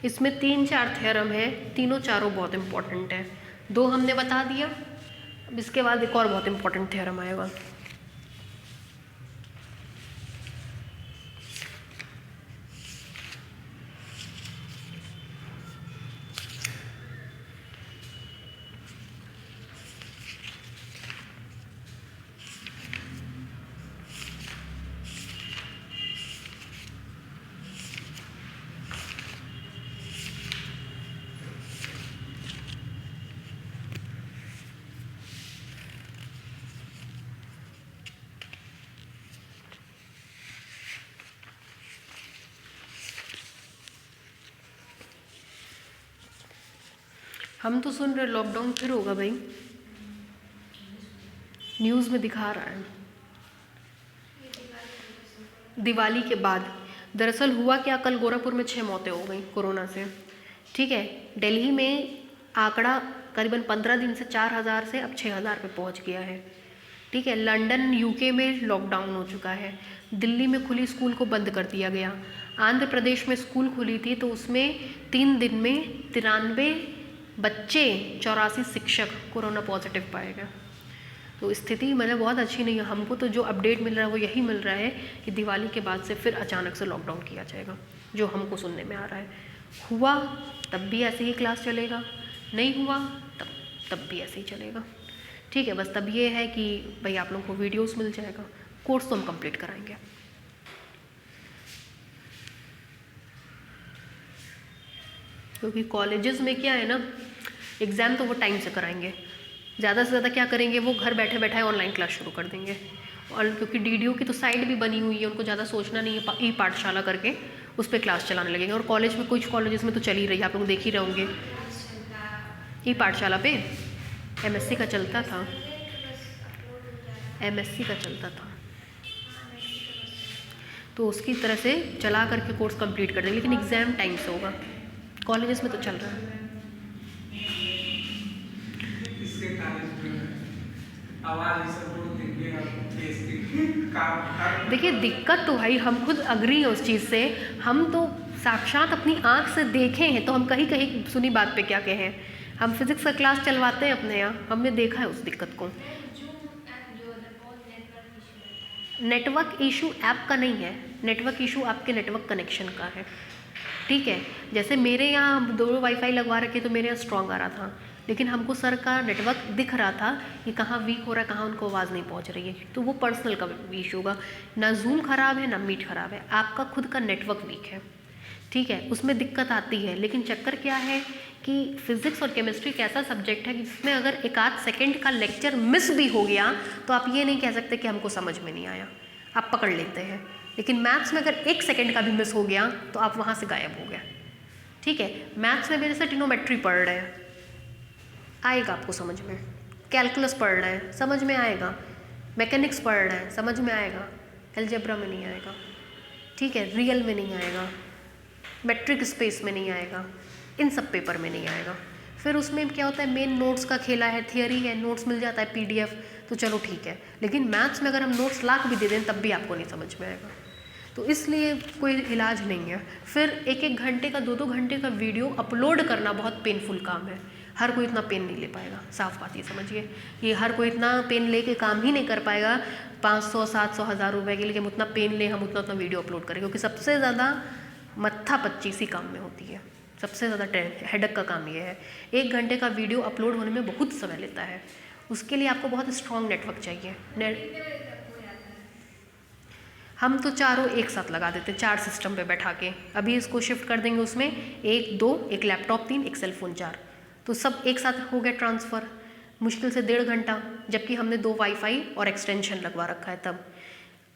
इसमें 3-4 थ्योरम है, तीनों चारों बहुत इंपॉर्टेंट है। 2 हमने बता दिया, अब इसके बाद एक और बहुत इंपॉर्टेंट थ्योरम आएगा। हम तो सुन रहे लॉकडाउन फिर होगा भाई, न्यूज़ में दिखा रहा है दिवाली के बाद। दरअसल हुआ क्या, कल गोरखपुर में 6 मौतें हो गई कोरोना से। ठीक है, दिल्ली में आंकड़ा करीबन 15 दिन से 4000 से अब 6000 पे पहुंच गया है। ठीक है, लंदन यूके में लॉकडाउन हो चुका है, दिल्ली में खुली स्कूल को बंद कर दिया गया, आंध्र प्रदेश में स्कूल खुली थी तो उसमें 3 दिन में 93 बच्चे 84 शिक्षक कोरोना पॉजिटिव पाए गए। तो स्थिति मतलब बहुत अच्छी नहीं है। हमको तो जो अपडेट मिल रहा है वो यही मिल रहा है कि दिवाली के बाद से फिर अचानक से लॉकडाउन किया जाएगा, जो हमको सुनने में आ रहा है। हुआ तब भी ऐसे ही क्लास चलेगा, नहीं हुआ तब भी ऐसे ही चलेगा। ठीक है, बस तब ये है कि भाई आप लोगों को वीडियोस मिल जाएगा, कोर्स तो हम कंप्लीट कराएंगे। क्योंकि कॉलेजेस में क्या है ना, एग्ज़ाम तो वो टाइम से कराएंगे, ज़्यादा से ज़्यादा क्या करेंगे वो घर बैठे बैठे ऑनलाइन क्लास शुरू कर देंगे। और क्योंकि डीडीओ की तो साइट भी बनी हुई है, उनको ज़्यादा सोचना नहीं है, ई पाठशाला करके उस पर क्लास चलाने लगेंगे। और कॉलेज में कुछ कॉलेजेस में तो चल ही रही है, आप लोग देख ही रहे होंगे। ई पाठशाला पे एमएससी का चलता था, एमएससी का चलता था, तो उसकी तरह से चला करके कोर्स कंप्लीट कर देंगे, लेकिन एग्ज़ाम टाइम से होगा। कॉलेजेस में तो चल रहा है। देखिए दिक्कत तो भाई हम खुद अग्री हैं उस चीज़ से, हम तो साक्षात अपनी आँख से देखे हैं, तो हम कहीं कहीं सुनी बात पे क्या कहें। हम फिजिक्स का क्लास चलवाते हैं अपने यहाँ, हमने देखा है उस दिक्कत को। नेटवर्क इशू ऐप का नहीं है, नेटवर्क इशू आपके नेटवर्क कनेक्शन का है, ठीक है। जैसे मेरे यहाँ 2 वाईफाई लगवा रखे तो मेरे यहाँ स्ट्रॉन्ग आ रहा था, लेकिन हमको सर का नेटवर्क दिख रहा था कि कहाँ वीक हो रहा है, कहाँ उनको आवाज़ नहीं पहुँच रही है, तो वो पर्सनल का इशू होगा। ना जूम खराब है ना मीट खराब है, आपका खुद का नेटवर्क वीक है, ठीक है, उसमें दिक्कत आती है। लेकिन चक्कर क्या है कि फिज़िक्स और केमिस्ट्री एक ऐसा सब्जेक्ट है कि जिसमें अगर 1-8 सेकेंड का लेक्चर मिस भी हो गया तो आप ये नहीं कह सकते कि हमको समझ में नहीं आया, आप पकड़ लेते हैं। लेकिन मैथ्स में अगर 1 सेकेंड का भी मिस हो गया तो आप वहाँ से गायब हो गए, ठीक है। मैथ्स में मेरे से ट्रिग्नोमेट्री पढ़ रहे हैं, आएगा आपको समझ में। कैलकुलस पढ़ रहे हैं, समझ में आएगा। मैकेनिक्स पढ़ रहे हैं, समझ में आएगा। अलजेब्रा में नहीं आएगा, ठीक है, रियल में नहीं आएगा, मैट्रिक स्पेस में नहीं आएगा, इन सब पेपर में नहीं आएगा। फिर उसमें क्या होता है, मेन नोट्स का खेला है, थियरी है, नोट्स मिल जाता है PDF, तो चलो ठीक है। लेकिन मैथ्स में अगर हम नोट्स लाख भी दे दें तब भी आपको नहीं समझ में आएगा, तो इसलिए कोई इलाज नहीं है। फिर 1-1 घंटे का 2-2 घंटे का वीडियो अपलोड करना बहुत पेनफुल काम है, हर कोई इतना पेन नहीं ले पाएगा, साफ बात ये समझिए। ये हर कोई इतना पेन ले के काम ही नहीं कर पाएगा 500, 700, 1000 रुपये के लिए, हम उतना पेन ले, हम उतना वीडियो अपलोड करें, क्योंकि सबसे ज़्यादा मत्था 25 ही काम में होती है, सबसे ज़्यादा हेडक का काम ये है। 1 घंटे का वीडियो अपलोड होने में बहुत समय लेता है, उसके लिए आपको बहुत स्ट्रॉन्ग नेटवर्क चाहिए। हम तो चारों एक साथ लगा देते, 4 सिस्टम पे बैठा के। अभी इसको शिफ्ट कर देंगे, उसमें 1, 2, एक लैपटॉप 3, एक सेलफोन 4, तो सब एक साथ हो गया ट्रांसफ़र, मुश्किल से 1.5 घंटा, जबकि हमने 2 वाईफाई और एक्सटेंशन लगवा रखा है। तब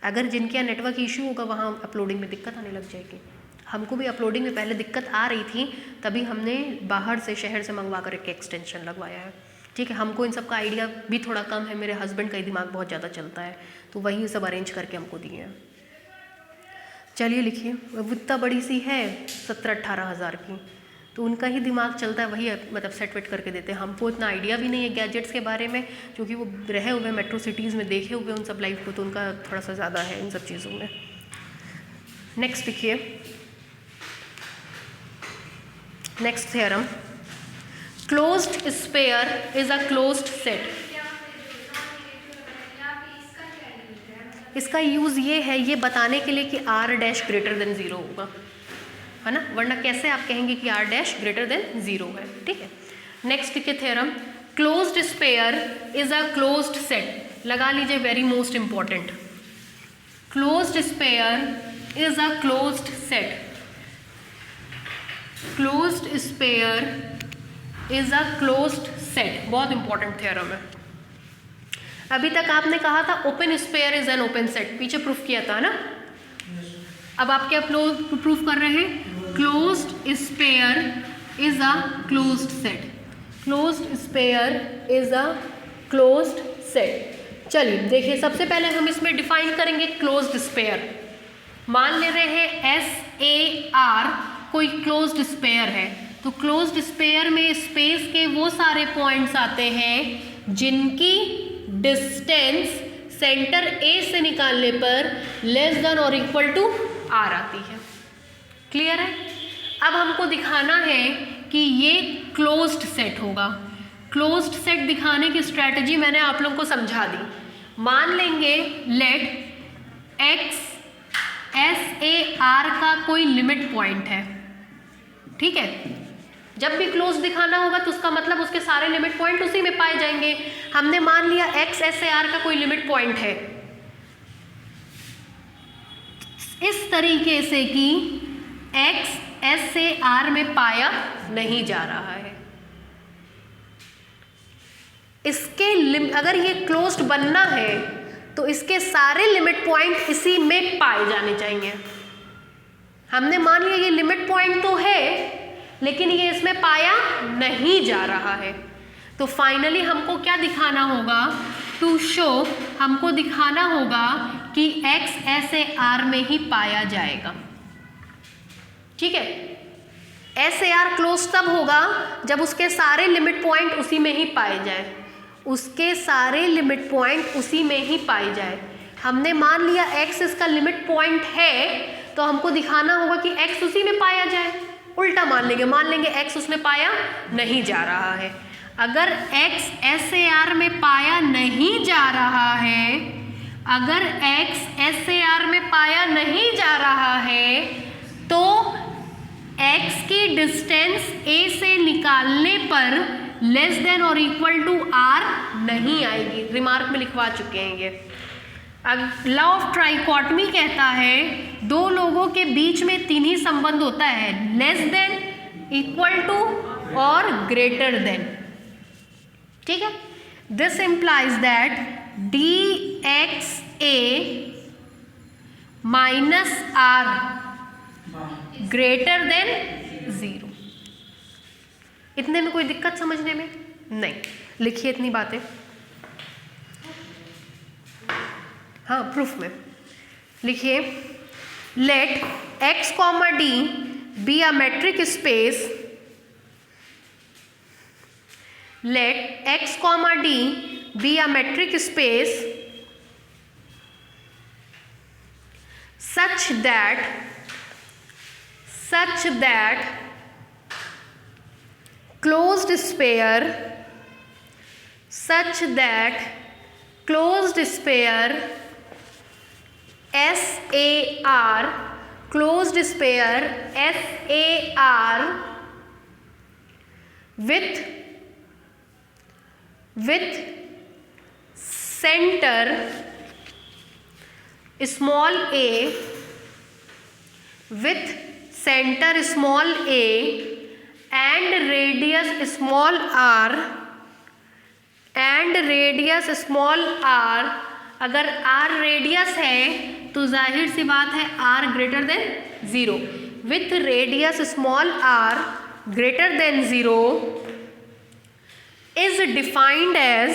अगर जिनके यहाँ नेटवर्क इशू होगा वहाँ अपलोडिंग में दिक्कत आने लग जाएगी। हमको भी अपलोडिंग में पहले दिक्कत आ रही थी, तभी हमने बाहर से, शहर से मंगवा कर एक एक्सटेंशन लगवाया है, ठीक है। हमको इन सब का आइडिया भी थोड़ा कम है, मेरे हस्बैंड का ही दिमाग बहुत ज़्यादा चलता है, तो वही सब अरेंज करके हमको दिए हैं। चलिए लिखिए, इतना बड़ी सी है 17-18 हज़ार की, तो उनका ही दिमाग चलता है, वही मतलब सेट वेट करके देते हैं। हमको इतना आइडिया भी नहीं है गैजेट्स के बारे में, क्योंकि वो रहे हुए मेट्रो सिटीज़ में, देखे हुए उन सब लाइफ को, तो उनका थोड़ा सा ज़्यादा है इन सब चीज़ों में। नेक्स्ट लिखिए, next theorem, closed sphere is a closed set. इसका यूज़ ये है, ये बताने के लिए कि r' ग्रेटर देन 0 होगा, है ना, वरना कैसे आप कहेंगे कि r' ग्रेटर देन 0 है, ठीक है। नेक्स्ट के theorem, closed sphere is a closed set. लगा लीजिए, very most important, closed sphere is a closed set. Closed sphere is a closed set, बहुत इंपॉर्टेंट थ्योरम है। अभी तक आपने कहा था open sphere is an open set, पीछे प्रूफ किया था ना। अब आप क्या प्रूफ कर रहे हैं, closed sphere is a closed set. Closed sphere is a closed set. चलिए देखिए, सबसे पहले हम इसमें डिफाइन करेंगे क्लोज्ड स्फीयर। मान ले रहे हैं SAR कोई क्लोज्ड स्फीयर है, तो क्लोज्ड स्फीयर में स्पेस के वो सारे पॉइंट्स आते हैं जिनकी डिस्टेंस सेंटर A से निकालने पर लेस देन और इक्वल टू R आती है। क्लियर है। अब हमको दिखाना है कि ये क्लोज्ड सेट होगा। क्लोज्ड सेट दिखाने की स्ट्रैटेजी मैंने आप लोगों को समझा दी। मान लेंगे लेट X SAR का कोई लिमिट पॉइंट है, ठीक है। जब भी क्लोज दिखाना होगा तो उसका मतलब उसके सारे लिमिट पॉइंट उसी में पाए जाएंगे। हमने मान लिया X SAR का कोई लिमिट पॉइंट है इस तरीके से कि X SAR में पाया नहीं जा रहा है। इसके अगर ये क्लोज्ड बनना है तो इसके सारे लिमिट पॉइंट इसी में पाए जाने चाहिए। हमने मान लिया ये लिमिट पॉइंट तो है लेकिन ये इसमें पाया नहीं जा रहा है, तो फाइनली हमको क्या दिखाना होगा, टू शो हमको दिखाना होगा कि X SAR में ही पाया जाएगा, ठीक है। SAR क्लोज तब होगा जब उसके सारे लिमिट पॉइंट उसी में ही पाए जाए, उसके सारे लिमिट पॉइंट उसी में ही पाए जाए। हमने मान लिया x इसका लिमिट पॉइंट है, तो हमको दिखाना होगा कि x उसी में पाया जाए। उल्टा मान लेंगे x उसमें पाया नहीं जा रहा है। अगर x SAR में पाया नहीं जा रहा है, अगर x SAR में पाया नहीं जा रहा है, तो x की डिस्टेंस a से निकालने पर लेस देन और इक्वल टू r नहीं आएगी। रिमार्क में लिखवा चुके हैं ये। लॉ ऑफ ट्राइकॉटमी कहता है दो लोगों के बीच में तीन ही संबंध होता है, लेस देन, इक्वल टू और ग्रेटर देन। ठीक है, this implies that dxa minus r greater than 0। इतने में कोई दिक्कत समझने में नहीं? लिखिए इतनी बातें। हाँ, प्रूफ में लिखिए, let x, d be a metric space, let x, d be a metric space such that closed sphere SAR with center small a and radius small r, अगर r रेडियस है तो जाहिर सी बात है r greater than 0, with radius small r greater than 0 is defined as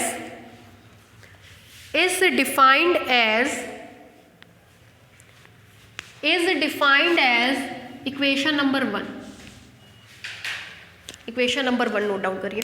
equation number 1। Equation number 1 note down करिए।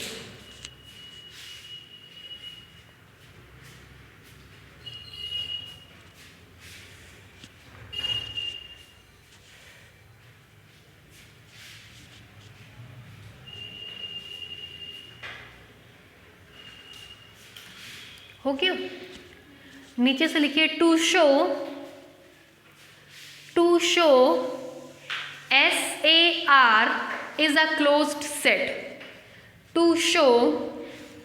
हो गया? नीचे से लिखिए to show SAR is a closed set. To show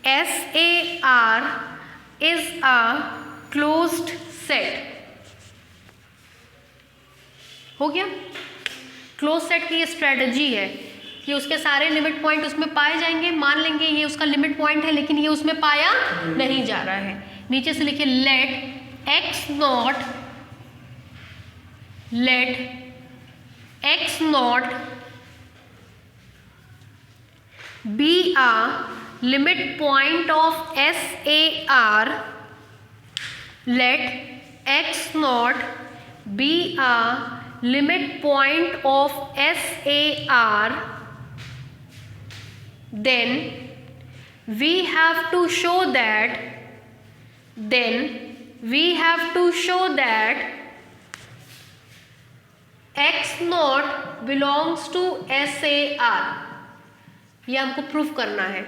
SAR is a closed set. हो गया? Close set की ये स्ट्रेटजी है कि उसके सारे लिमिट पॉइंट उसमें पाए जाएंगे। मान लेंगे ये उसका लिमिट पॉइंट है, लेकिन ये उसमें पाया नहीं जा रहा है। नीचे से लिखिए let x not be a limit point of SAR, let x not be a limit point of SAR, then we have to show that x naught belongs to SAR। ये हमको प्रूफ करना है,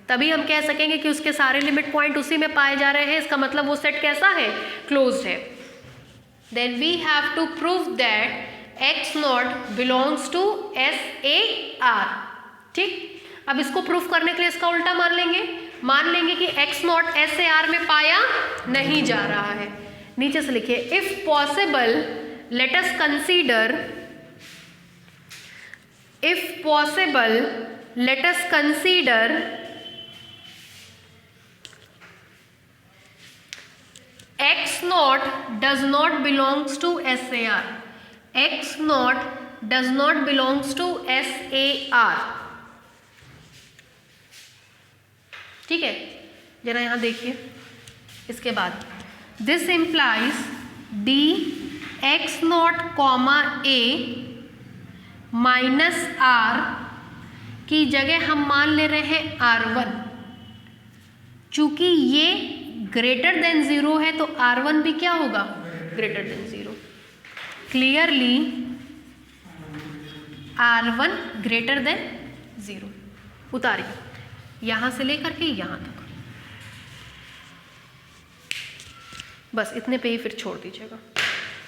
तभी हम कह सकेंगे कि उसके सारे लिमिट पॉइंट उसी में पाए जा रहे हैं। इसका मतलब वो सेट कैसा है? क्लोज्ड है। Then we have to prove that x naught belongs to SAR। ठीक, अब इसको प्रूफ करने के लिए इसका उल्टा मान लेंगे कि x naught SAR में पाया नहीं जा रहा है। नीचे से लिखिए if possible let us consider x naught does not belongs to SAR। x naught does not belongs to SAR। ठीक है, जरा यहाँ देखिए। इसके बाद this implies d x naught, a minus r की जगह हम मान ले रहे हैं R1। चूंकि ये ग्रेटर देन 0 है तो R1 भी क्या होगा, greater than 0। Clearly R1 greater than 0। उतारिए यहाँ से लेकर के यहाँ तक, बस इतने पे ही फिर छोड़ दीजिएगा।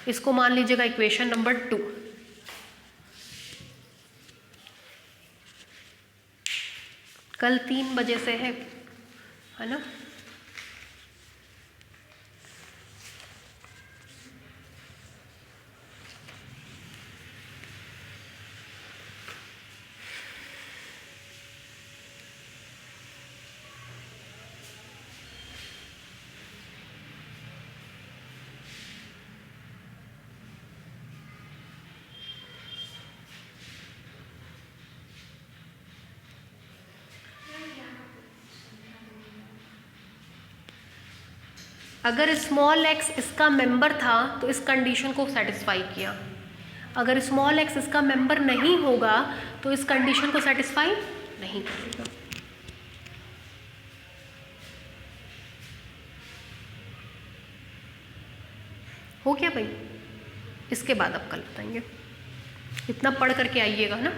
इसको मान लीजिएगा इक्वेशन नंबर 2। कल 3 बजे से है ना। अगर स्मॉल x इसका मेंबर था तो इस कंडीशन को सेटिस्फाई किया, अगर स्मॉल x इसका मेंबर नहीं होगा तो इस कंडीशन को सेटिस्फाई नहीं करेगा। हो गया भाई, इसके बाद अब कल बताएंगे। इतना पढ़ करके आइएगा ना।